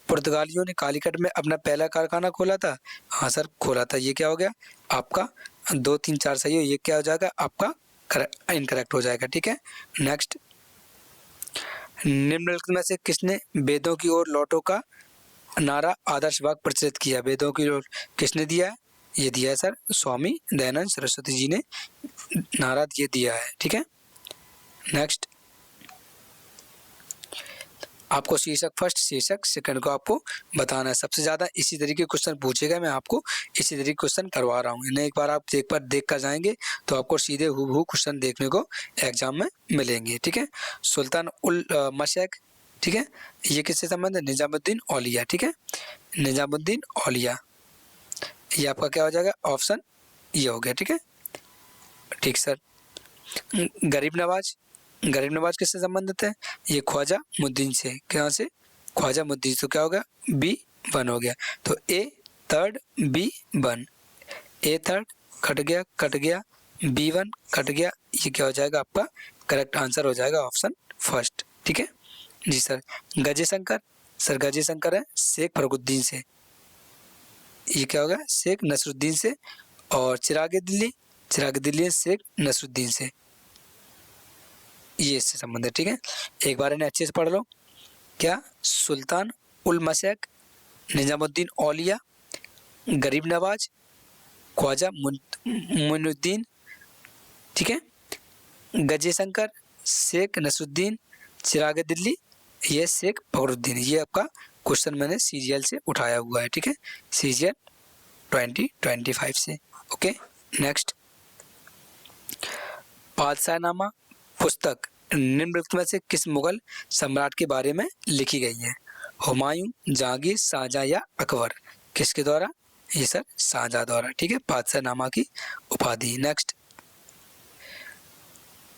पुर्तगालियों ने कालीकट में अपना पहला कारखाना खोला था? हाँ सर खोला था। ये क्या हो गया आपका? 2 3 4 सही हो, ये क्या हो जाएगा आपका? इनकरेक्ट हो जाएगा, ठीक है। नेक्स्ट, निम्नलिखित में से किसने वेदों की ओर लौटो का नारा आदर्श वाक्य प्रचलित किया? वेदों की ओर किसने दिया है? ये दिया है सर स्वामी दयानंद सरस्वती जी ने नारा ये दिया है, ठीक है। नेक्स्ट, आपको शीर्षक फर्स्ट शीर्षक सेकंड को आपको बताना है। सबसे ज्यादा इसी तरीके के क्वेश्चन पूछेगा, मैं आपको इसी तरीके क्वेश्चन करवा रहा हूँ। इन्हें एक बार देख कर जाएंगे तो आपको सीधे हूबहू क्वेश्चन देखने को एग्जाम में मिलेंगे, ठीक है। सुल्तान उल मशक, ठीक है, ये किससे संबंध है? निजामुद्दीन औलिया, ठीक है, निजामुद्दीन औलिया। ये आपका क्या हो जाएगा? ऑप्शन ये हो गया, ठीक है, ठीक सर। गरीब नवाज किससे संबंधित है? ये ख्वाजा मुद्दीन से। क्या से? ख्वाजा मुद्दीन। तो क्या होगा? B1 हो गया। तो A third B1, A third cut गया, B1 कट गया, ये क्या हो जाएगा आपका? करेक्ट आंसर हो जाएगा ऑप्शन फर्स्ट, ठीक है जी सर। गजे शंकर, सर गजे शंकर है शेख फरुखुद्दीन से, ये क्या होगा? शेख नसरुद्दीन से। और चिरागे दिल्ली, चिराग दिल्ली शेख नसरुद्दीन से, ये इससे संबंध है। ठीक है, एक बार इन्हें अच्छे से पढ़ लो। क्या? सुल्तान उल मशक, निजामुद्दीन औलिया, गरीब नवाज, ख्वाजा मुइनुद्दीन, ठीक है, गजे शंकर, शेख नसरुद्दीन, चिराग दिल्ली, ये शेख फखरुद्दीन। ये आपका क्वेश्चन मैंने सीरियल से उठाया हुआ है। ठीक है, सीरियल 2025 से। ओके, नेक्स्ट, बादशाहनामा पुस्तक निम्नलिखित में से किस मुगल सम्राट के बारे में लिखी गई है? हुमायूं, जहांगीर, शाहजहां या अकबर? किसके द्वारा? ये सर शाहजहां द्वारा। ठीक है, बादशाहनामा की उपाधि। नेक्स्ट,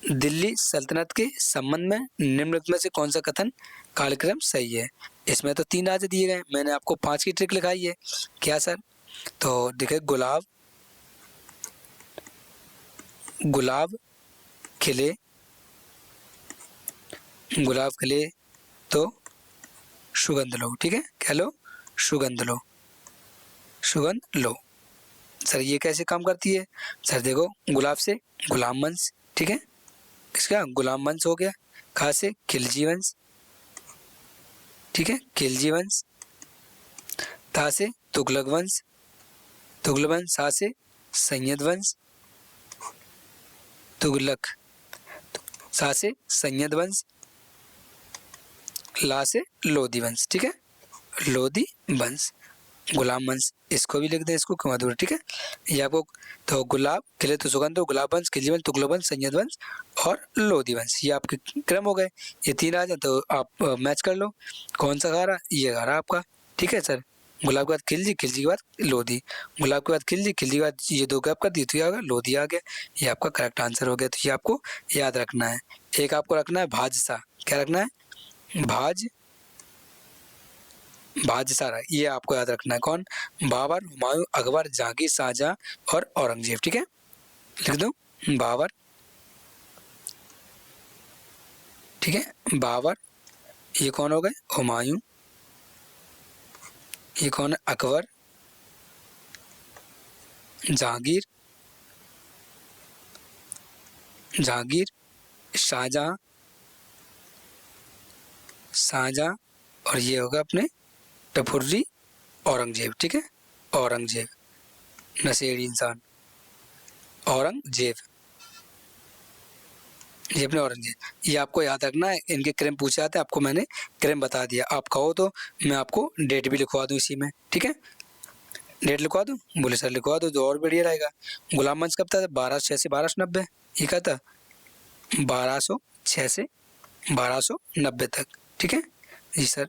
दिल्ली सल्तनत के संबंध में निम्नलिखित में से कौन सा कथन कालक्रम सही है? इसमें तो 3 राजे दिए गए, मैंने आपको 5 की ट्रिक लिखाई है। क्या सर? तो देखिए, गुलाब खिले, तो सुगंध लो। ठीक है, क्या लो? सुगंध लो, सुगंध लो। सर ये कैसे काम करती है? सर देखो, गुलाब से गुलाम वंश, ठीक है, किसका? गुलाम वंश हो गया। कहाँ से? खिलजी वंश, ठीक है, खिलजी वंश। ता से तुगलक वंश, तुगलक वंश। सा से सैयद वंश, तुगलक। सा से सैयद वंश। ला से लोधी वंश। ठीक है, लोधी वंश, गुलाम वंश। इसको भी लिख दे, इसको क्यों अधूरा? ठीक है, ये आपको, तो गुलाब खिले तो सुगंध, गुलाब वंश, खिलजी वंश, तुगलक वंश, सैयद वंश और लोधी वंश, ये आपके क्रम हो गए। ये 3 आ जाए तो आप मैच कर लो, कौन सा गा रहा? ये गा रहा आपका। ठीक है सर, गुलाब के बाद खिलजी, खिलजी के बाद लोधी, गुलाब के बाद खिलजी, खिलजी के बाद ये 2 गैप कर दिए तो ये आ गया लोधी आ गया। ये आपका करेक्ट आंसर हो गया। तो ये आपको याद रखना है। एक आपको रखना है भाजसा। क्या रखना है? बादशाह, ये आपको याद रखना है। कौन? बाबर, हुमायूं, अकबर, जहांगीर, शाहजहां और औरंगजेब। ठीक है, लिख दो बाबर। ठीक है, बाबर, ये कौन हो गए? हुमायूं। ये कौन है? अकबर, जहांगीर, शाहजहां, और ये होगा अपने टफुर्री औरंगजेब। ठीक है, औरंगजेब, नशेड़ी इंसान, औरंगजेब, ये अपने औरंगजेब। ये आपको याद रखना है। इनके क्रम पूछे जाते हैं, आपको मैंने क्रम बता दिया। आप कहो तो मैं आपको डेट भी लिखवा दूं इसी में। ठीक है, डेट लिखवा दूं? बोले सर लिखवा दो, तो और बढ़िया रहेगा। गुलाम वंश कब था? 1206 से 1290। ये क्या था? 1206 से 1290 तक। ठीक है जी सर।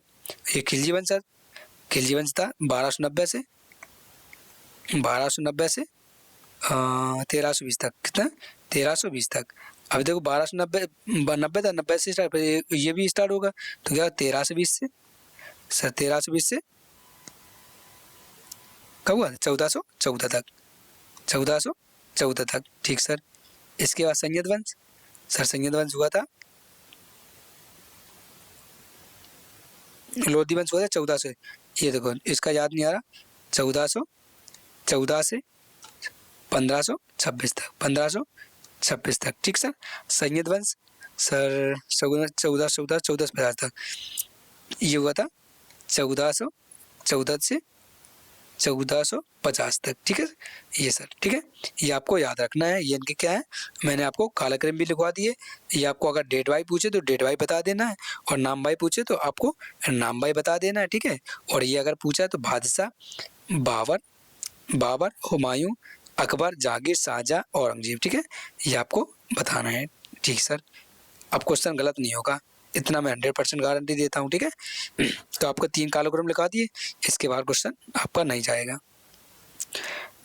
ये खिलजी वंश सर, खिलजी वंश था 1290 से 1320 तक। कितना? 1320 तक। अभी देखो 1290 90 था, 90 से स्टार्ट, ये भी स्टार्ट होगा तो क्या 1320 से सर, 1320 से कब हुआ? 1414 तक, 1414 तक। ठीक सर। इसके बाद सैयद वंश सर, सैयद वंश हुआ था, लोधी वंश हुआ था 1400। ये देखो इसका याद नहीं आ रहा। 1414 से 1526 तक, 1526 तक। ठीक सर। सैयद वंश सर 1450 तक। ये हुआ था 1414 से 1450 तक। ठीक है ये सर। ठीक है, ये आपको याद रखना है। ये इनके क्या है, मैंने आपको कालक्रम भी लिखवा दिए। ये आपको अगर डेट वाई पूछे तो डेट वाई बता देना है, और नाम वाई पूछे तो आपको नाम वाई बता देना है। ठीक है, और ये अगर पूछा तो बादशाह, बाबर, हुमायूं, अकबर, जहांगीर, शाहजहां, औरंगजेब। ठीक है, ये आपको बताना है। ठीक सर, अब क्वेश्चन गलत नहीं होगा, इतना मैं 100% गारंटी देता हूँ। ठीक है, तो आपको 3 कालक्रम लिखा दिए, इसके बाद क्वेश्चन आपका नहीं जाएगा।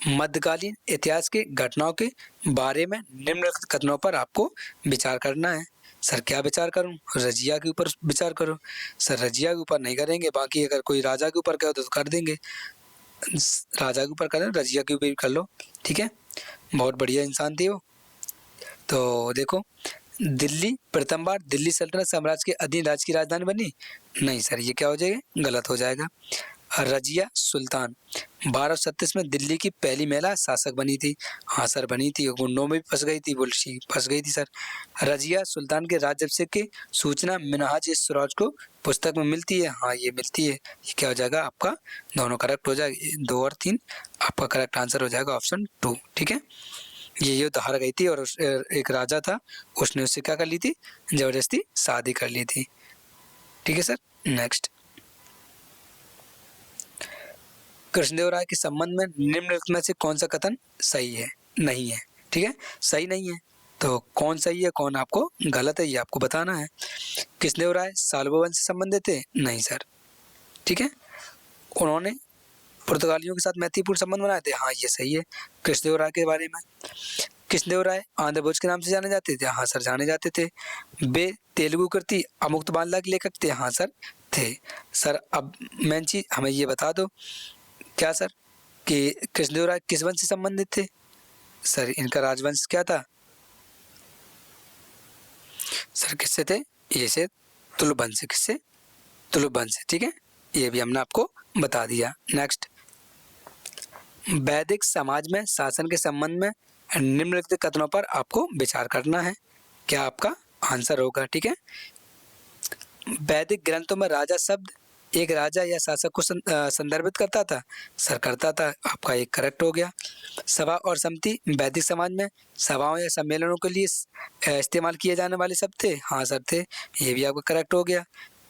मध्यकालीन इतिहास के घटनाओं के बारे में निम्नलिखित कथनों पर आपको विचार करना है। सर क्या विचार करूं? रजिया के ऊपर विचार करो। सर रजिया के ऊपर नहीं करेंगे, बाकी अगर कोई राजा के ऊपर कहो तो कर देंगे। राजा के ऊपर करें, रजिया के ऊपर भी कर लो। ठीक है, बहुत बढ़िया इंसान थे वो। तो देखो, दिल्ली प्रथम बार दिल्ली सल्तनत साम्राज्य के अधीन राज्य की राजधानी बनी? नहीं सर, ये क्या हो जाएगा? गलत हो जाएगा। रजिया सुल्तान 1237 में दिल्ली की पहली महिला शासक बनी थी। हाँ सर बनी थी, गुंडों में भी फंस गई थी, बुलशी फंस गई थी सर। रजिया सुल्तान के राज्याभिषेक की सूचना मिनहाज-ए-सिराज को पुस्तक में मिलती है। हाँ ये मिलती है। ये क्या हो जाएगा आपका, दोनों करेक्ट हो जाएगा, 2 और 3 आपका करेक्ट आंसर हो जाएगा ऑप्शन 2। ठीक है, ये युद्ध हार गई थी और एक राजा था, उसने उससे क्या कर ली थी, जबरदस्ती शादी कर ली थी। ठीक है सर, नेक्स्ट, कृष्णदेवराय के संबंध में निम्नलिखित में से कौन सा कथन सही है, नहीं है। ठीक है, सही नहीं है तो कौन सही है कौन आपको गलत है ये आपको बताना है। कृष्णदेवराय साल्वो वंश से संबंधित थे, नहीं सर। ठीक है, उन्होंने पुर्तगालियों के साथ मैत्रीपूर्ण संबंध बनाए थे, हाँ ये सही है। कृष्णदेवराय के बारे में, कृष्णदेवराय आंध्र भोज के नाम से जाने जाते थे, हाँ सर जाने जाते थे। वे तेलुगु कृति अमुक्तमाल्यदा के लेखक थे, हाँ सर थे। सर अब मेन चीज हमें ये बता दो क्या सर कि कृष्णदेवराय किस वंश से संबंधित थे। सर इनका राजवंश क्या था सर, किससे थे, ये से तुलुप वंश से, किससे, तुलुप वंश से। ठीक है, ये भी हमने आपको बता दिया। नेक्स्ट, वैदिक समाज में शासन के संबंध में निम्नलिखित कथनों पर आपको विचार करना है, क्या आपका आंसर होगा। ठीक है, वैदिक ग्रंथों में राजा शब्द एक राजा या शासक को संदर्भित करता था, सर करता था, आपका एक करेक्ट हो गया। सभा और समिति वैदिक समाज में सभाओं या सम्मेलनों के लिए इस्तेमाल किए जाने वाले शब्द थे, हाँ सर थे, ये भी आपका करेक्ट हो गया।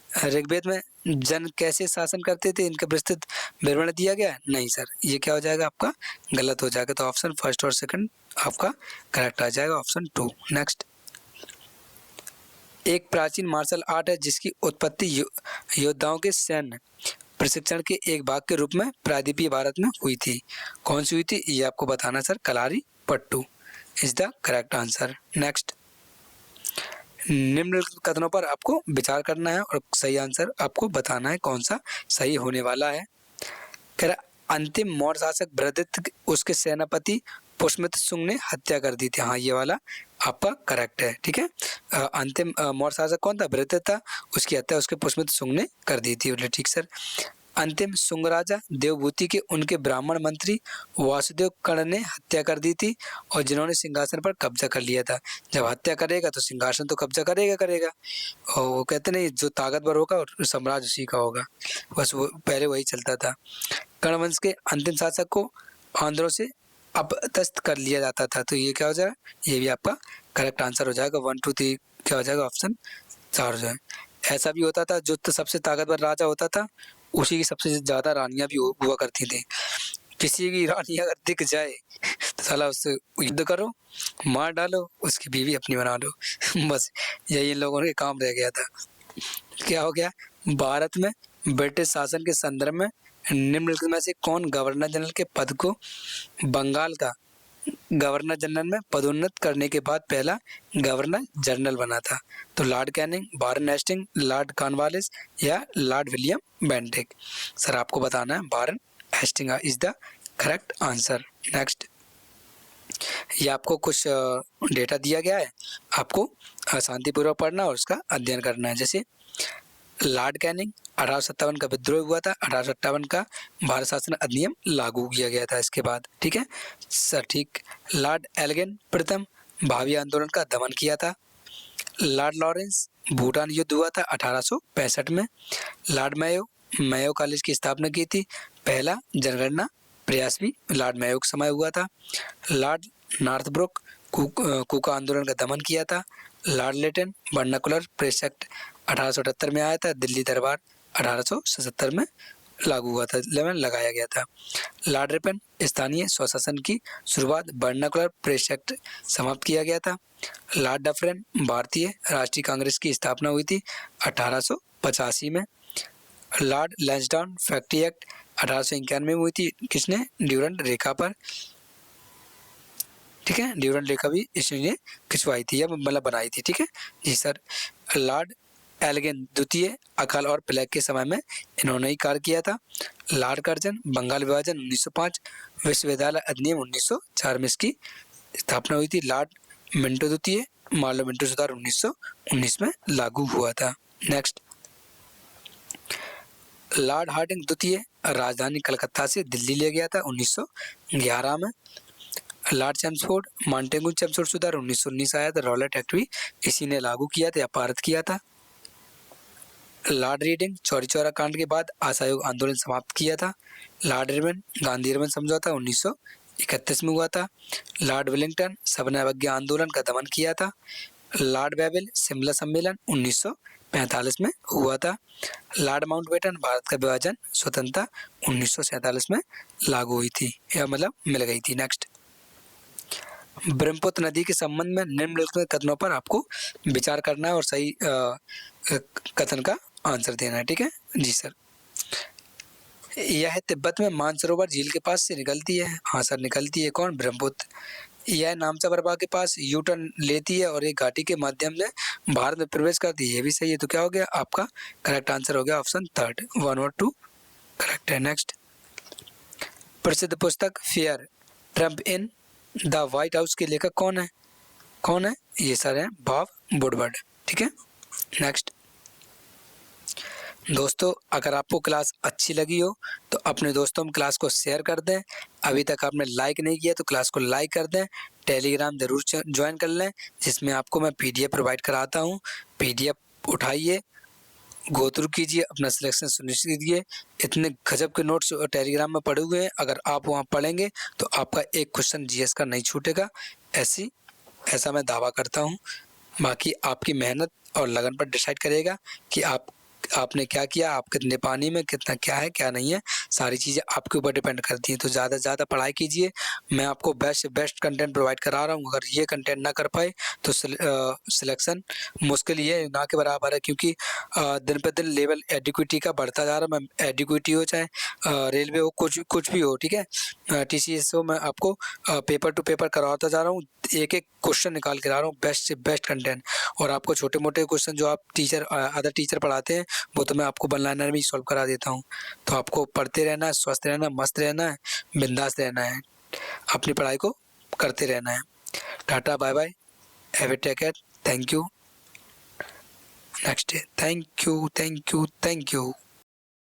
ऋग्वेद में जन कैसे शासन करते थे इनका विस्तृत विवरण दिया गया, नहीं सर, ये क्या हो जाएगा आपका गलत हो जाएगा, तो ऑप्शन फर्स्ट और सेकंड आपका करेक्ट आ जाएगा, ऑप्शन 2। नेक्स्ट, एक प्राचीन मार्शल आर्ट है जिसकी उत्पत्ति योद्धाओं के सैन्य प्रशिक्षण के एक भाग के रूप में प्रायद्वीपीय भारत में हुई थी, कौन सी हुई थी ये आपको बताना sir, Kalari Pattu is the correct answer. Next, निम्नलिखित कथनों पर आपको विचार करना है और सही आंसर आपको बताना है कौन सा सही होने वाला है। कह रहा अंतिम मौर्य शासक बृहदत्त उसके सेनापति पुष्यमित्र शुंग ने हत्या कर दी थी, हाँ ये वाला आपका करेक्ट है। ठीक है, अंतिम मौर्य शासक कौन था, बृहदत्त था, उसकी हत्या उसके पुष्यमित्र शुंग ने कर दी थी। ठीक सर, अंतिम शुंग राजा देवभूति के उनके ब्राह्मण मंत्री वासुदेव कर्ण ने हत्या कर दी थी और जिन्होंने सिंहासन पर कब्जा कर लिया था। जब हत्या करेगा तो सिंहासन तो कब्जा करेगा और वो कहते नहीं जो ताकतवर होगा और साम्राज्य उसी का होगा, बस वो पहले वही चलता था। कर्ण वंश के अंतिम शासक को आंध्रों से अपदस्थ कर लिया जाता था, तो ये क्या हो जाएगा, ये भी आपका करेक्ट आंसर हो जाएगा। 1 2 3 क्या हो जाएगा, ऑप्शन 4 हो जाएगा। ऐसा भी होता था जो सबसे ताकतवर राजा होता था उसी की सबसे ज्यादा रानियां भी हुआ करती थी। किसी की रानी अगर दिख जाए तो साला उससे युद्ध करो, मार डालो, उसकी बीवी अपनी बना लो बस यही इन लोगों के काम रह गया था। क्या हो गया, भारत में ब्रिटिश शासन के संदर्भ में निम्नलिखित में से कौन गवर्नर जनरल के पद को बंगाल का गवर्नर जनरल में पदोन्नत करने के बाद पहला गवर्नर जनरल बना था, तो Lord Canning, Warren Hastings, Lord Cornwallis या लॉर्ड विलियम बेंटिक। सर आपको बताना है Warren Hastings is the correct answer. Next, ये आपको कुछ डेटा दिया गया है, आपको शांतिपूर्वक पढ़ना और उसका अध्ययन करना है। जैसे लॉर्ड कैनिंग 1857 का विद्रोह हुआ था, 1858 का भारत शासन अधिनियम लागू किया गया था इसके बाद। ठीक है सर, ठीक। लॉर्ड एल्गिन प्रथम भावी आंदोलन का दमन किया था। लॉर्ड लॉरेंस भूटान युद्ध हुआ था 1865 में। लॉर्ड मेयो कॉलेज की स्थापना की थी। पहला जनगणना प्रयास भी लॉर्ड मेयो के समय हुआ था। लॉर्ड नॉर्थब्रुक कुका आंदोलन का दमन किया था। लॉर्ड लेटन वर्नाकुलर प्रेस एक्ट 1878 में आया था। दिल्ली दरबार 1877 में लागू हुआ था, लगाया गया था। लॉर्ड रिपन स्थानीय स्वशासन की शुरुआत, वर्नाकुलर प्रेस एक्ट समाप्त किया गया था। लॉर्ड डफरेन भारतीय राष्ट्रीय कांग्रेस की स्थापना हुई थी 1885 में। लॉर्ड लैंसडाउन फैक्ट्री एक्ट 1891 में हुई थी, किसने, ड्यूरंड रेखा पर। ठीक है, ड्यूरंड रेखा भी इसने खिंचवाई थी या मतलब बनाई थी। ठीक है जी सर। लॉर्ड एल्गिन द्वितीय अकाल और प्लेग के समय में इन्होंने ही कार्य किया था। लॉर्ड कर्जन बंगाल विभाजन 1905, विश्वविद्यालय अधिनियम 1904 में इसकी स्थापना हुई थी। लॉर्ड मिंटो द्वितीय मार्लो मिंटो सुधार 1919 में लागू हुआ था। नेक्स्ट, लॉर्ड हार्डिंग द्वितीय राजधानी कलकत्ता से दिल्ली ले गया था 1911 में। लॉर्ड चैम्सफोर्ड, मॉन्टेगू चैम्सफोर्ड सुधार 1919 आया था। रॉलेट एक्ट भी इसी ने लागू किया था या पारित किया था। लॉर्ड रीडिंग चौरी चौरा कांड के बाद असहयोग आंदोलन समाप्त किया था। लॉर्ड इरविन, गांधी इरविन समझौता 1931 में हुआ था। लॉर्ड वेलिंगटन, सविनय अवज्ञा आंदोलन का दमन किया था। लॉर्ड बेविल, शिमला सम्मेलन 1945 में हुआ था। लॉर्ड माउंटबेटन, भारत का विभाजन स्वतंत्रता 1947 में लागू हुई थी या मतलब मिल गई थी। नेक्स्ट, ब्रह्मपुत्र नदी के संबंध में निम्नलिखित कथनों पर आपको विचार करना है और सही कथन का आंसर देना है। ठीक है जी सर। यह तिब्बत में मानसरोवर झील के पास से निकलती है। हाँ सर, निकलती है। कौन? ब्रह्मपुत्र। यह नामचा बर्बा के पास यू टर्न लेती है और एक घाटी के माध्यम से भारत में प्रवेश करती है। ये भी सही है। तो क्या हो गया आपका करेक्ट आंसर? हो गया ऑप्शन थर्ड, 1 और 2 करेक्ट है। नेक्स्ट, प्रसिद्ध पुस्तक fear Trump in the white house के लेखक कौन है? कौन है? ये सर है बॉब वुडवर्ड। ठीक है। नेक्स्ट, दोस्तों अगर आपको क्लास अच्छी लगी हो तो अपने दोस्तों में क्लास को शेयर कर दें। अभी तक आपने लाइक नहीं किया तो क्लास को लाइक कर दें। टेलीग्राम जरूर ज्वाइन कर लें जिसमें आपको मैं पीडीएफ प्रोवाइड कराता हूँ। पीडीएफ उठाइए, गो थ्रू कीजिए, अपना सिलेक्शन सुनिश्चित कीजिए। इतने गजब के नोट्स टेलीग्राम में पड़े हुए हैं, अगर आप वहाँ पढ़ेंगे तो आपका एक क्वेश्चन जीएस का नहीं छूटेगा। ऐसा मैं दावा करता हूँ। बाकी आपकी मेहनत और लगन पर डिसाइड करेगा कि आपने क्या किया, आप कितने पानी में, कितना क्या है क्या नहीं है, सारी चीज़ें आपके ऊपर डिपेंड करती हैं। तो ज़्यादा से ज़्यादा पढ़ाई कीजिए। मैं आपको बेस्ट से बेस्ट कंटेंट प्रोवाइड करा रहा हूँ। अगर ये कंटेंट ना कर पाए तो सिलेक्शन मुश्किल ये ना के बराबर है, क्योंकि दिन पे दिन लेवल एडिक्विटी का बढ़ता जा रहा है। मैं एडिक्विटी हो चाहे रेलवे हो, कुछ भी हो, ठीक है, टीसीएस हो, मैं आपको पेपर टू पेपर करवाता जा रहा हूँ। एक एक क्वेश्चन निकाल के ला रहा हूँ, बेस्ट से बेस्ट कंटेंट। और आपको छोटे मोटे क्वेश्चन जो आप अदर टीचर पढ़ाते हैं वो तो मैं आपको वन लाइनर में ही सॉल्व करा देता हूँ। तो आपको पढ़ते रहना है, स्वस्थ रहना है, मस्त रहना है, बिंदास रहना है, अपनी पढ़ाई को करते रहना है। Tata bye bye, have a take care, thank you. Next day, thank you thank you thank you.